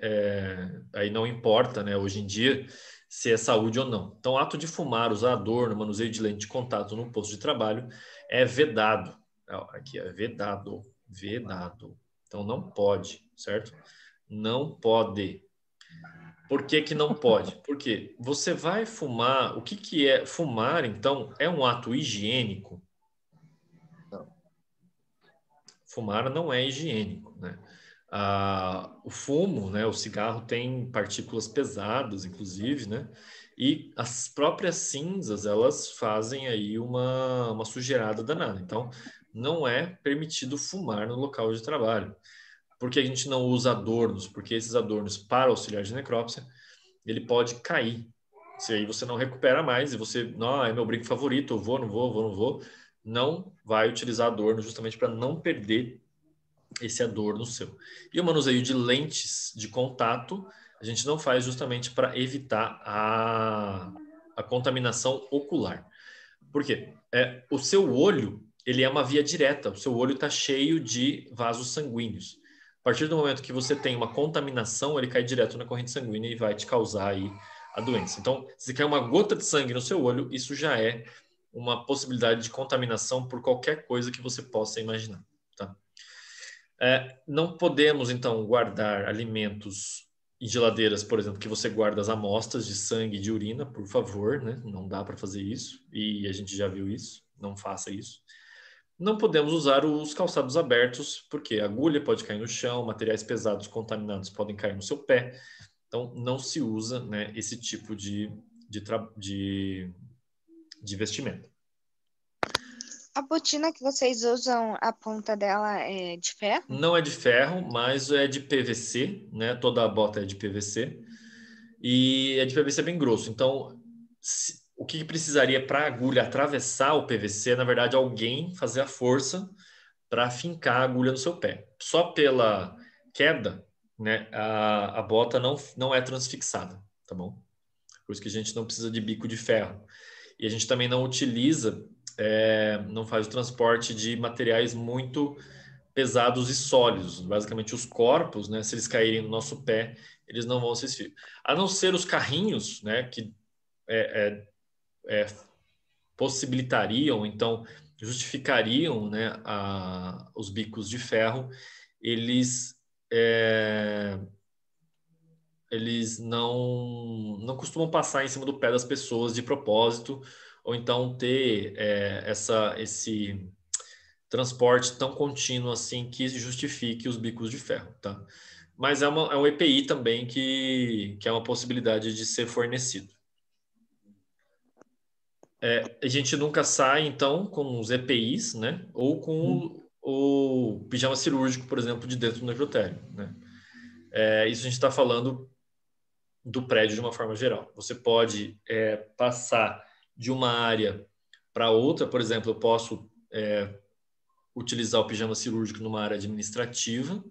aí não importa, né, hoje em dia, se é saúde ou não. Então, ato de fumar, usar adorno, manuseio de lente de contato no posto de trabalho é vedado. Aqui é vedado. Então, não pode, certo? Não pode. Por que que não pode? Porque você vai fumar... O que que é fumar, então? É um ato higiênico?
Não.
Fumar não é higiênico, né? O fumo, né, o cigarro tem partículas pesadas, inclusive, né? E as próprias cinzas, elas fazem aí uma sujeirada danada. Então, não é permitido fumar no local de trabalho. Por que a gente não usa adornos? Porque esses adornos, para auxiliar de necrópsia, ele pode cair. Se aí você não recupera mais e você, não, é meu brinco favorito, eu vou, não vou, vou, não vou, não vai utilizar adorno justamente para não perder esse adorno seu. E o manuseio de lentes de contato, a gente não faz justamente para evitar a contaminação ocular. Por quê? O seu olho, ele é uma via direta, o seu olho está cheio de vasos sanguíneos. A partir do momento que você tem uma contaminação, ele cai direto na corrente sanguínea e vai te causar aí a doença. Então, se cai uma gota de sangue no seu olho, isso já é uma possibilidade de contaminação por qualquer coisa que você possa imaginar. Tá? Não podemos, então, guardar alimentos em geladeiras, por exemplo, que você guarda as amostras de sangue e de urina, por favor, né? Não dá para fazer isso, e a gente já viu isso, não faça isso. Não podemos usar os calçados abertos, porque a agulha pode cair no chão, materiais pesados contaminados podem cair no seu pé, então não se usa, né, esse tipo de vestimenta.
A botina que vocês usam, a ponta dela é de ferro?
Não é de ferro, mas é de PVC, né? Toda a bota é de PVC. E é de PVC bem grosso. Então, o que precisaria para a agulha atravessar o PVC, na verdade, alguém fazer a força para fincar a agulha no seu pé. Só pela queda, né, a bota não é transfixada, tá bom? Por isso que a gente não precisa de bico de ferro. E a gente também não utiliza, não faz o transporte de materiais muito pesados e sólidos. Basicamente, os corpos, né, se eles caírem no nosso pé, eles não vão se esfriar. A não ser os carrinhos, né, que possibilitariam, então, justificariam, né, os bicos de ferro, eles não costumam passar em cima do pé das pessoas de propósito, ou então ter esse transporte tão contínuo assim que justifique os bicos de ferro, tá? Mas é um EPI também que é uma possibilidade de ser fornecido. A gente nunca sai, então, com os EPIs, né? Ou com o pijama cirúrgico, por exemplo, de dentro do necrotério, né? Isso a gente está falando do prédio de uma forma geral. Você pode passar de uma área para outra, por exemplo, eu posso utilizar o pijama cirúrgico numa área administrativa,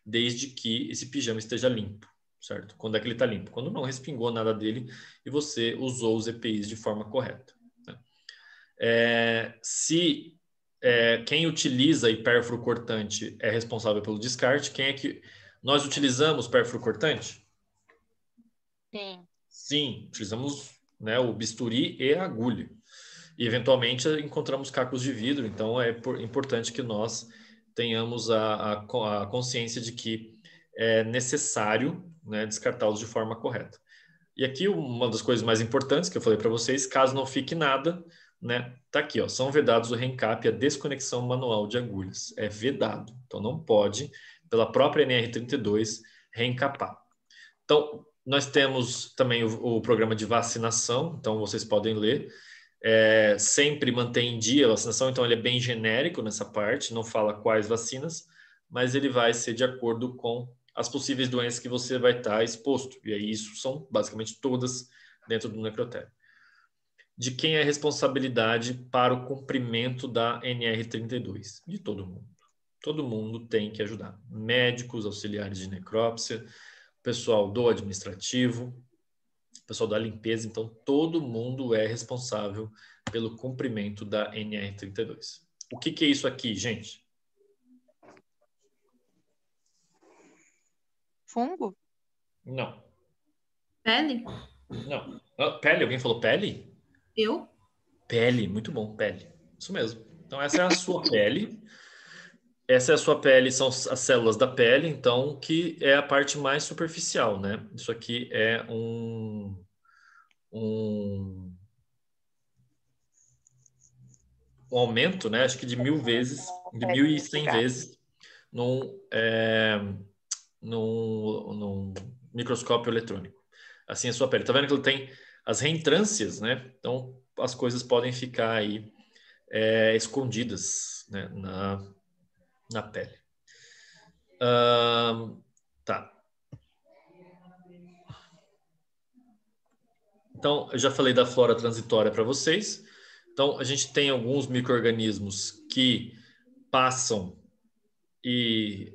desde que esse pijama esteja limpo, certo? Quando é que ele está limpo? Quando não respingou nada dele e você usou os EPIs de forma correta. Né? Se quem utiliza hipérfuro cortante é responsável pelo descarte, quem é que... Nós utilizamos pérfuro cortante?
Sim.
Sim, utilizamos, né, o bisturi e a agulha. E, eventualmente, encontramos cacos de vidro, então é importante que nós tenhamos a consciência de que é necessário, né, descartá-los de forma correta. E aqui, uma das coisas mais importantes que eu falei para vocês, caso não fique nada, né, tá aqui, ó, são vedados o reencape e a desconexão manual de agulhas. É vedado, então não pode, pela própria NR32, reencapar. Então, nós temos também o programa de vacinação, então vocês podem ler. Sempre mantém em dia a vacinação, então ele é bem genérico nessa parte, não fala quais vacinas, mas ele vai ser de acordo com as possíveis doenças que você vai estar exposto. E aí isso são basicamente todas dentro do necrotério. De quem é a responsabilidade para o cumprimento da NR32? De todo mundo. Todo mundo tem que ajudar. Médicos, auxiliares de necrópsia, pessoal do administrativo, pessoal da limpeza, então todo mundo é responsável pelo cumprimento da NR32. O que é isso aqui, gente?
Fungo?
Não.
Pele?
Não. Pele? Alguém falou pele?
Eu?
Pele, muito bom, pele. Isso mesmo. Então essa é a sua pele. essa é a sua pele, são as células da pele, então, que é a parte mais superficial, né? Isso aqui é um aumento, né? Acho que de 1000 vezes, de 1100 vezes, num microscópio eletrônico. Assim é a sua pele. Tá vendo que ele tem as reentrâncias, né? Então, as coisas podem ficar aí escondidas, né? Na pele. Tá. Então, eu já falei da flora transitória para vocês. Então, a gente tem alguns micro-organismos que passam e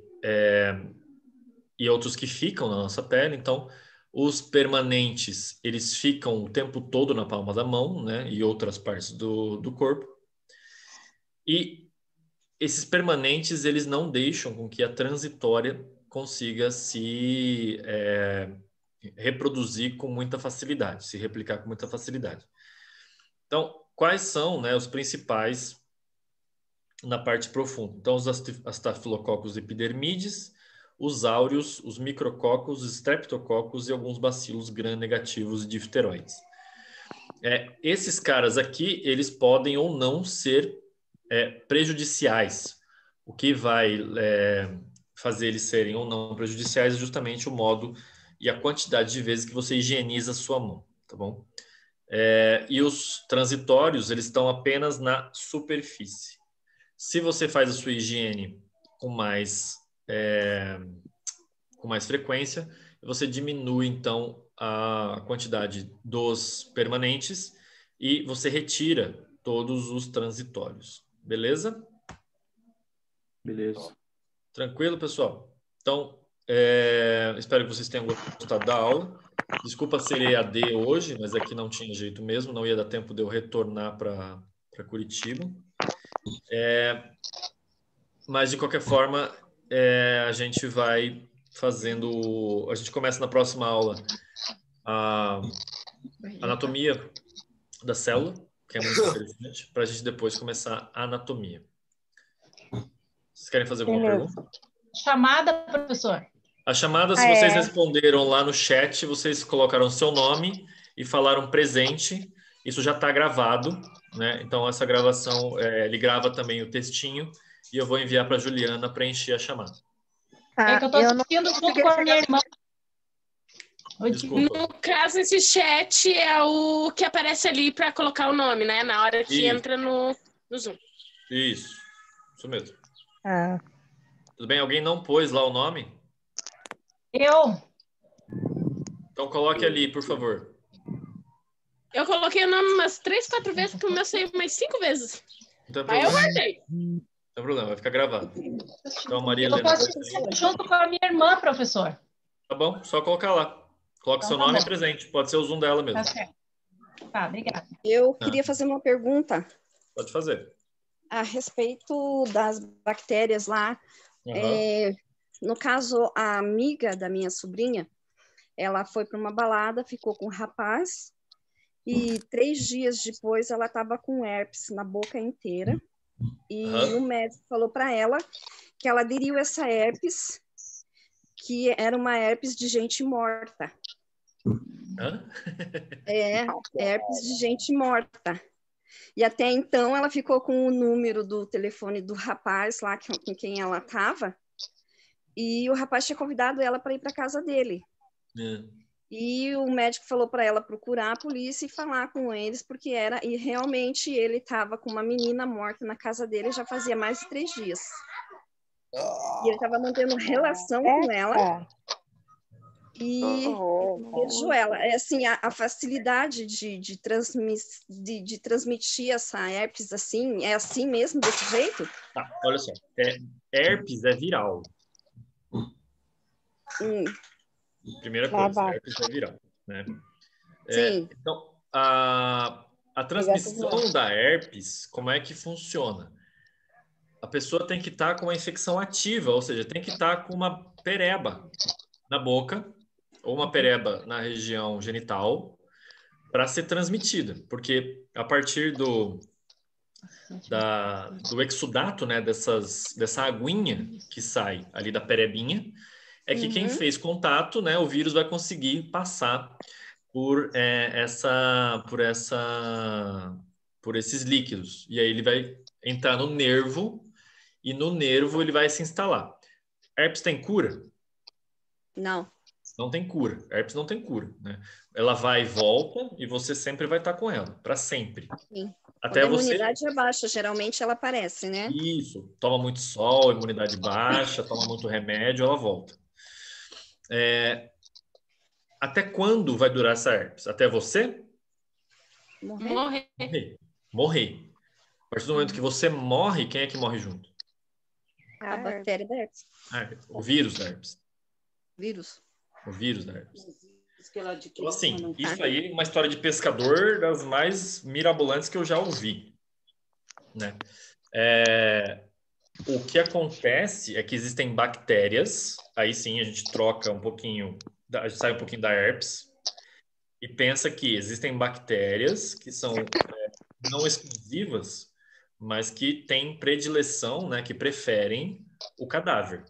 outros que ficam na nossa pele. Então, os permanentes, eles ficam o tempo todo na palma da mão, né? E outras partes do corpo. E esses permanentes, eles não deixam com que a transitória consiga se reproduzir com muita facilidade, se replicar com muita facilidade. Então, quais são, né, os principais na parte profunda? Então, os Staphylococcus epidermidis, os áureos, os micrococos, os streptococcus e alguns bacilos gram-negativos e difteroides. Esses caras aqui, eles podem ou não ser prejudiciais. O que vai fazer eles serem ou não prejudiciais é justamente o modo e a quantidade de vezes que você higieniza a sua mão, tá bom? E os transitórios, eles estão apenas na superfície. Se você faz a sua higiene com mais frequência, você diminui, então, a quantidade dos permanentes e você retira todos os transitórios. Beleza?
Beleza.
Tranquilo, pessoal? Então, espero que vocês tenham gostado da aula. Desculpa ser EAD hoje, mas aqui não tinha jeito mesmo, não ia dar tempo de eu retornar para Curitiba. Mas, de qualquer forma, a gente vai fazendo... A gente começa na próxima aula a anatomia da célula, que é muito interessante, para a gente depois começar a anatomia. Vocês querem fazer alguma pergunta?
Chamada, professor.
A chamada, se vocês responderam lá no chat, vocês colocaram seu nome e falaram presente. Isso já está gravado, né? Então, essa gravação, ele grava também o textinho e eu vou enviar para a Juliana preencher a chamada.
É que eu estou assistindo junto com a minha irmã.
Desculpa.
No caso, esse chat é o que aparece ali para colocar o nome, né? Na hora que entra no Zoom.
Isso mesmo.
Ah.
Tudo bem? Alguém não pôs lá o nome?
Eu.
Então coloque ali, por favor.
Eu coloquei o nome umas 3, 4 vezes, porque o meu saiu umas 5 vezes.
Não tem
Aí eu
problema.
guardei.
Não tem problema, vai ficar gravado. Então, Maria
Eu
Helena.
estou assistindo junto com a minha irmã, professor.
Tá bom, só colocar lá. Coloca seu nome e presente. Pode ser o Zoom dela mesmo.
Tá certo. Tá, obrigada.
Eu queria fazer uma pergunta.
Pode fazer.
A respeito das bactérias lá. No caso, a amiga da minha sobrinha, ela foi para uma balada, ficou com um rapaz, e 3 dias depois ela estava com herpes na boca inteira, e o médico falou para ela que ela aderiu essa herpes, que era uma herpes de gente morta. Herpes de gente morta. E até então ela ficou com o número do telefone do rapaz lá com quem ela estava, e o rapaz tinha convidado ela para ir para casa dele. E o médico falou para ela procurar a polícia e falar com eles, porque e realmente ele estava com uma menina morta na casa dele já fazia mais de 3 dias. E ele estava mantendo relação com ela. E vejo ela, assim, a facilidade de transmitir essa herpes assim, é assim mesmo, desse jeito?
Tá, olha só, herpes é viral. Primeira coisa, herpes é viral, né?
Sim.
Então, a transmissão da herpes, como é que funciona? A pessoa tem que estar com uma infecção ativa, ou seja, tem que estar com uma pereba na boca, ou uma pereba na região genital, para ser transmitida, porque a partir do exudato, né, dessa aguinha que sai ali da perebinha, é que quem fez contato, né, o vírus vai conseguir passar por esses líquidos. E aí ele vai entrar no nervo, e no nervo ele vai se instalar. Herpes tem cura?
Não.
Não tem cura. Herpes não tem cura, né? Ela vai e volta e você sempre vai estar com ela, para sempre.
Sim.
Até
Quando a
você...
imunidade é baixa, geralmente ela aparece, né?
Isso. Toma muito sol, imunidade baixa, toma muito remédio, ela volta. Até quando vai durar essa herpes? Até você?
Morrer.
Morrer. A partir do momento que você morre, quem é que morre junto?
A bactéria da herpes.
O vírus da herpes.
Vírus.
O vírus da herpes. Então, assim, isso aí é uma história de pescador das mais mirabolantes que eu já ouvi, né? O que acontece é que existem bactérias, aí sim a gente troca um pouquinho, a gente sai um pouquinho da herpes e pensa que existem bactérias que são não exclusivas, mas que têm predileção, né, que preferem o cadáver.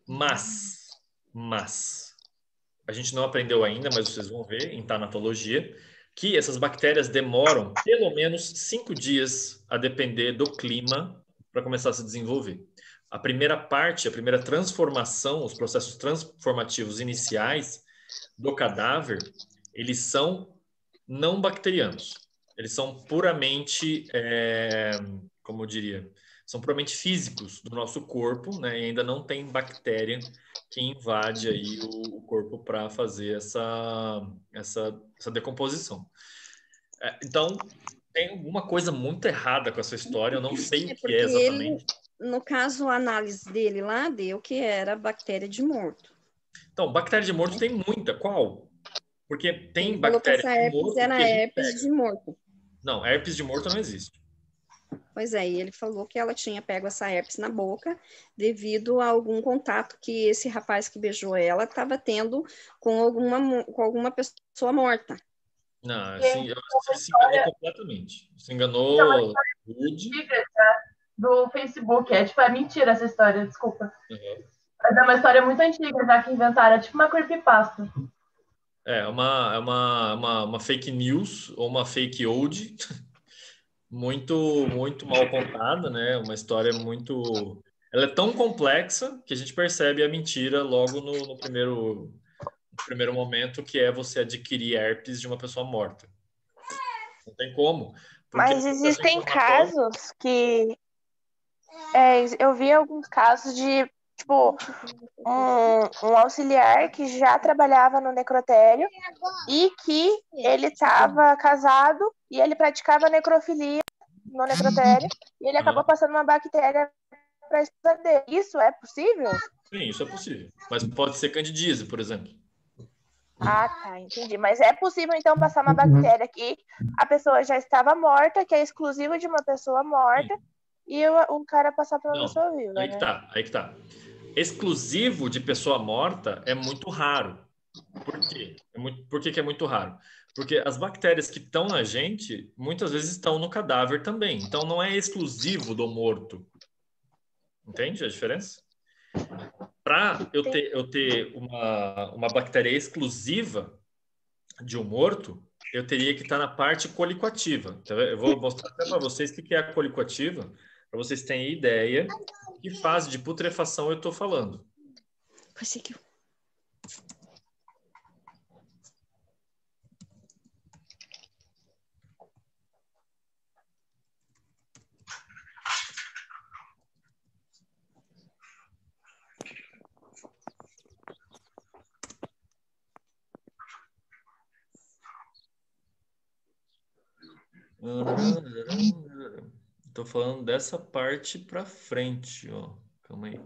Mas a gente não aprendeu ainda, mas vocês vão ver em tanatologia, que essas bactérias demoram pelo menos 5 dias a depender do clima para começar a se desenvolver. A primeira parte, a primeira transformação, os processos transformativos iniciais do cadáver, eles são não bacterianos. Eles são puramente, como eu diria, são puramente físicos do nosso corpo, né? E ainda não tem bactéria que invade aí o corpo para fazer essa decomposição. Então, tem alguma coisa muito errada com essa história, eu não sei o que é exatamente.
No caso, a análise dele lá deu que era bactéria de morto.
Então, bactéria de morto tem muita. Qual? Porque tem
ele bactéria
bactéria
de morto. Era herpes de morto.
Não, herpes de morto não existe.
Pois é, e ele falou que ela tinha pego essa herpes na boca devido a algum contato que esse rapaz que beijou ela estava tendo com alguma pessoa morta.
Não, assim, você se enganou completamente. Se enganou
do Facebook. É mentira essa história, desculpa. Mas é uma história muito antiga, já que inventaram. É tipo uma creepypasta.
É uma fake news ou uma fake old muito mal contada, né? Uma história muito... Ela é tão complexa que a gente percebe a mentira logo no primeiro momento, que é você adquirir herpes de uma pessoa morta. Não tem como.
Mas existem casos que... eu vi alguns casos de, tipo, um auxiliar que já trabalhava no necrotério e que ele estava casado e ele praticava necrofilia no necrotério e ele acabou passando uma bactéria para a esposa dele. Isso é possível?
Sim, isso é possível. Mas pode ser candidíase, por exemplo.
Ah, tá, entendi. Mas é possível, então, passar uma bactéria que a pessoa já estava morta, que é exclusiva de uma pessoa morta, e o cara passar para uma pessoa viva,
aí que tá. Exclusivo de pessoa morta é muito raro. Por quê? Por que é muito raro? Porque as bactérias que estão na gente, muitas vezes estão no cadáver também. Então, não é exclusivo do morto. Entende a diferença? Para eu ter uma bactéria exclusiva de um morto, eu teria que estar na parte colicoativa. Eu vou mostrar até para vocês o que é a colicoativa, para vocês terem ideia de que fase de putrefação eu estou falando.
Conseguiu.
Estou falando dessa parte para frente, ó. Calma aí.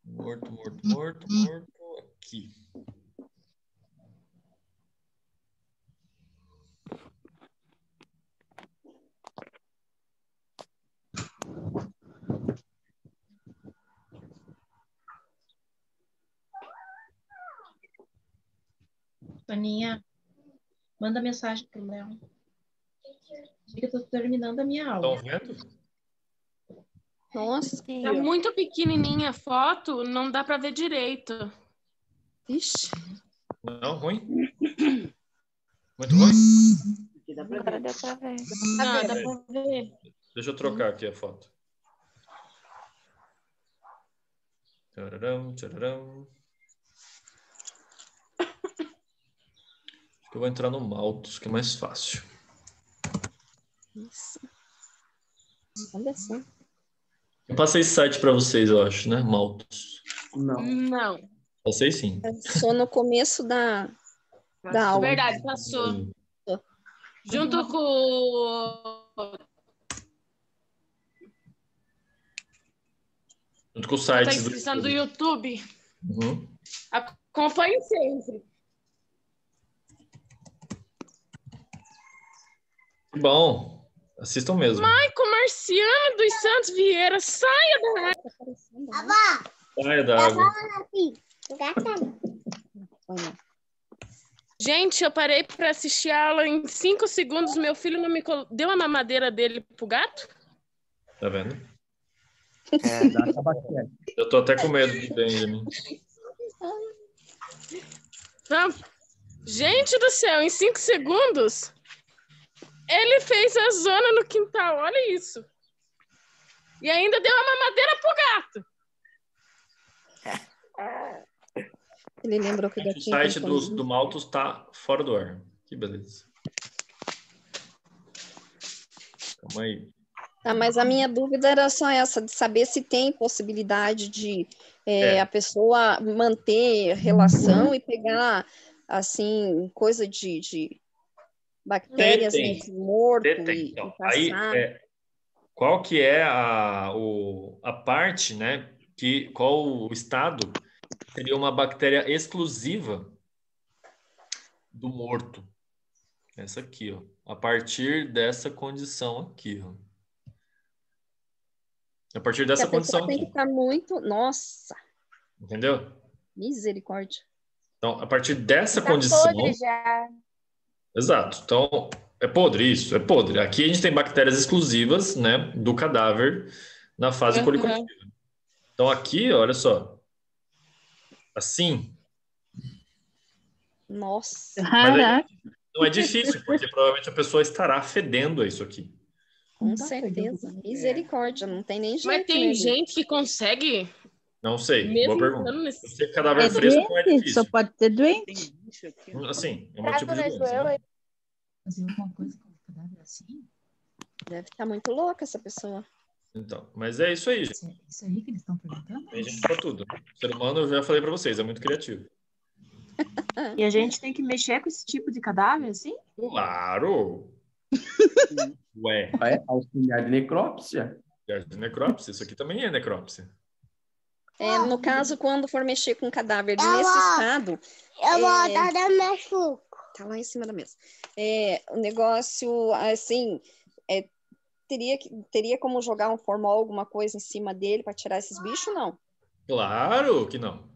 Morto, aqui.
Aninha, manda mensagem pro Léo.
que eu tô terminando a minha aula.
Estão vendo?
Nossa.
Tá muito pequenininha a foto, não dá para ver direito.
Ixi.
Não, ruim? Muito ruim?
Agora deu pra ver.
Não, dá pra ver.
Deixa eu trocar aqui a foto. Tchararam, tchararam. Acho que eu vou entrar no Maltos, que é mais fácil.
Nossa. Olha só.
Eu passei esse site para vocês, eu acho, né? Maltos.
Não.
Passei sim.
Só no começo da aula.
Verdade, passou. Junto com
o site
a inscrição do YouTube. Acompanhe sempre.
Bom. Assistam mesmo.
Maico Marciano dos Santos Vieira, saia da água.
Saia da água.
Gente, eu parei para assistir a aula em 5 segundos. Meu filho não me deu a mamadeira dele pro gato.
Tá vendo?
Dá essa bactéria.
Eu tô até com medo de Benjamin.
Gente do céu, em 5 segundos, ele fez a zona no quintal. Olha isso. E ainda deu a mamadeira pro gato.
Ele lembrou que
o site do Maltos tá fora do ar. Que beleza. Calma aí.
Tá, mas a minha dúvida era só essa, de saber se tem possibilidade de a pessoa manter relação e pegar, assim, coisa de bactérias entre morto e passar.
Aí, qual que é a parte, né? Qual o estado seria uma bactéria exclusiva do morto? Essa aqui, ó. A partir dessa condição aqui, ó. A partir dessa condição
tem que estar muito... Nossa!
Entendeu?
Misericórdia.
Então, a partir dessa condição...
Podre já.
Exato. Então, é podre isso, é podre. Aqui a gente tem bactérias exclusivas, né, do cadáver na fase colicotiva. Então, aqui, olha só. Assim.
Nossa.
Mas não é difícil, porque provavelmente a pessoa estará fedendo isso aqui.
Com certeza. Misericórdia, não tem nem jeito.
Mas tem gente que consegue...
Não sei,
mesmo
boa pergunta.
nesse...
Eu sei que cadáver fresco não é difícil.
Só pode ter doente.
Assim, é um tipo de doença. Né?
Fazer alguma coisa com o cadáver assim?
Deve estar muito louca essa pessoa.
Então, mas é isso aí, gente.
Isso aí que eles estão perguntando?
Tem gente pra tudo. O ser humano, eu já falei pra vocês, é muito criativo.
E a gente tem que mexer com esse tipo de cadáver, assim?
Claro! Ué.
Auxiliar de necrópsia.
Auxiliar de necrópsia, isso aqui também é necrópsia.
No caso, quando for mexer com cadáver nesse estado... Tá lá em cima da mesa. O negócio, assim... Teria como jogar um formol, alguma coisa em cima dele para tirar esses bichos, não?
Claro que não.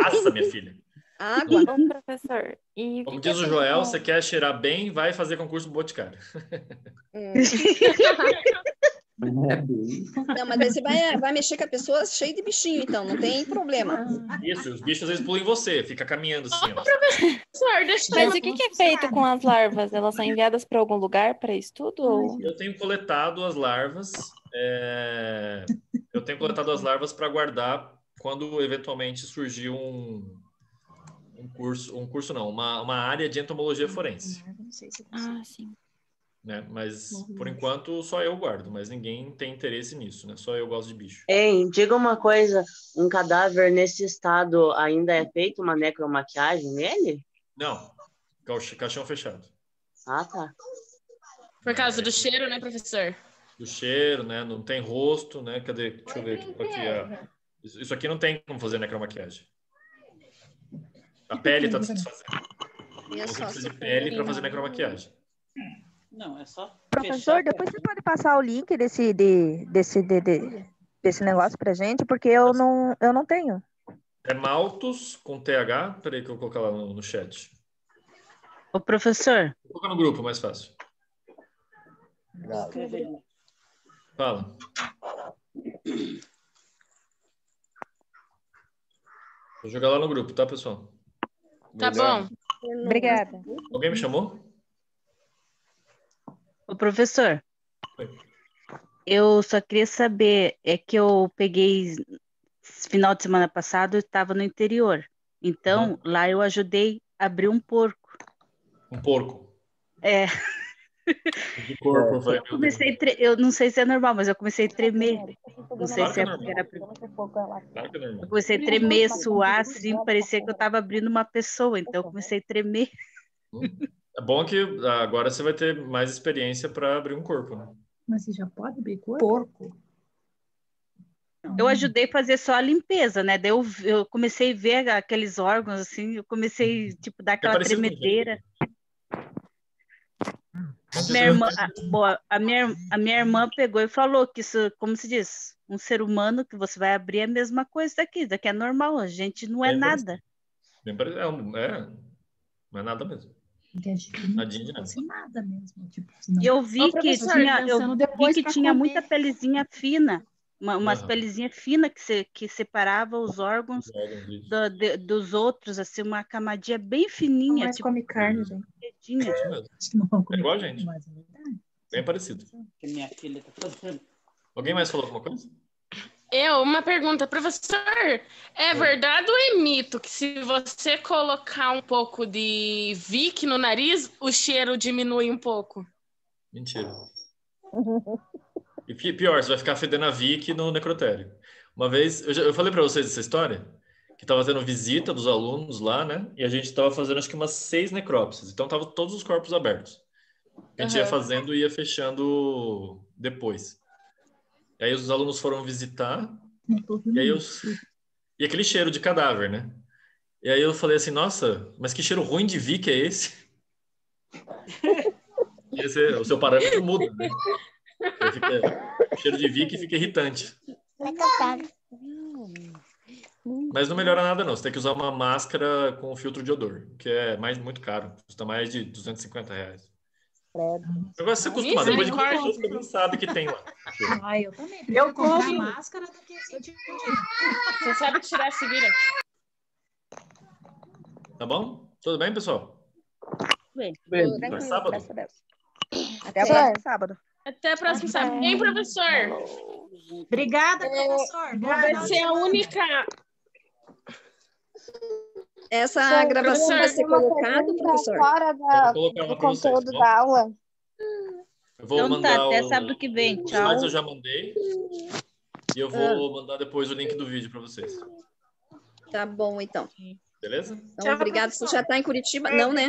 Raça, minha filha.
Água.
Bom, professor. E
como diz o Joel, você quer cheirar bem, vai fazer concurso do Boticário.
Não, mas daí você vai mexer com a pessoa cheia de bichinho, então, não tem problema.
Isso, os bichos eles pulam em você, fica caminhando assim. Ó.
Mas o que é feito com as larvas? Elas são enviadas para algum lugar para estudo? Ou...
Eu tenho coletado as larvas. Eu tenho coletado as larvas para guardar quando eventualmente surgir uma área de entomologia forense.
Ah, sim.
Né? Mas, por enquanto, só eu guardo, mas ninguém tem interesse nisso, né? Só eu gosto de bicho.
Ei, diga uma coisa, um cadáver nesse estado ainda é feito uma necromaquiagem nele?
Não, caixão fechado.
Ah, tá.
Por causa do cheiro, né, professor?
Do cheiro, né? Não tem rosto, né? Cadê? Deixa eu ver aqui. Isso aqui não tem como fazer necromaquiagem. A pele está desfazendo. Você precisa de pele para fazer necromaquiagem.
Não, é só.
Professor, depois você pode passar o link desse negócio pra gente, porque eu não tenho.
É Maltos com TH. Peraí que eu vou colocar lá no chat.
Ô, professor.
Coloca no grupo, mais fácil. Fala. Vou jogar lá no grupo, tá, pessoal?
Tá bom.
Obrigada.
Alguém me chamou?
Ô, professor.
Oi.
Eu só queria saber, é que eu peguei final de semana passado, eu estava no interior. Então, lá eu ajudei a abrir um porco.
Um porco?
É.
De corpo, vai,
Eu comecei, eu não sei se é normal, mas eu comecei a tremer. Não sei
Claro
se
que é
é porque era...
Claro que é normal.
Eu comecei a tremer, suar, assim, parecia que eu estava abrindo uma pessoa, então eu comecei a tremer.
É bom que agora você vai ter mais experiência para abrir um corpo, né?
Mas você já pode abrir porco?
Eu ajudei a fazer só a limpeza, né? Daí eu comecei a ver aqueles órgãos, assim, eu comecei, tipo, dar aquela
parecido com
tremedeira. A minha irmã pegou e falou que isso, como se diz, um ser humano que você vai abrir é a mesma coisa daqui é normal, a gente não é
Bem
nada.
Bem parecido. Não é nada mesmo. Nadinha de nada.
Nada mesmo. Tipo,
E eu vi que tinha muita pelezinha fina, umas pelezinhas finas que separava os órgãos dos outros, assim, uma camadinha bem fininha.
Mas
tipo,
come carne, gente.
É igual a gente. Bem parecido.
Minha filha tá fazendo.
Alguém mais falou alguma coisa?
Uma pergunta, professor. É verdade ou é mito que se você colocar um pouco de Vick no nariz, o cheiro diminui um pouco?
Mentira. E pior, você vai ficar fedendo a Vick no necrotério. Uma vez, eu falei para vocês essa história, que estava tendo visita dos alunos lá, né? E a gente estava fazendo acho que umas 6 necrópsias. Então estavam todos os corpos abertos. A gente ia fazendo e ia fechando depois. E aí os alunos foram visitar, e aquele cheiro de cadáver, né? E aí eu falei assim, nossa, mas que cheiro ruim de Vick é esse? O seu parâmetro muda, né? O cheiro de Vick fica irritante. Mas não melhora nada não, você tem que usar uma máscara com filtro de odor, que é muito caro, custa mais de R$250. Agora você acostuma, depois de 15 minutos você não sabe que tem lá.
Eu também. Eu compro máscara do que
Você sabe tirar esse vira.
Tá bom? Tudo bem, pessoal?
Bem.
Até sábado.
Até o próximo sábado.
Até o próximo sábado. Hein, professor?
Obrigada, professor.
Vai ser a única...
Essa gravação vai ser colocada, professor?
Fora do conteúdo da aula.
Eu vou
então
mandar
até sábado que vem. Tchau.
Slides eu já mandei. E eu vou mandar depois o link do vídeo para vocês.
Tá bom, então.
Beleza?
Então, obrigado. Você já está em Curitiba? Não, né?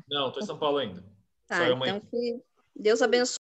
Não, estou em São Paulo ainda.
Tá, então que Deus abençoe.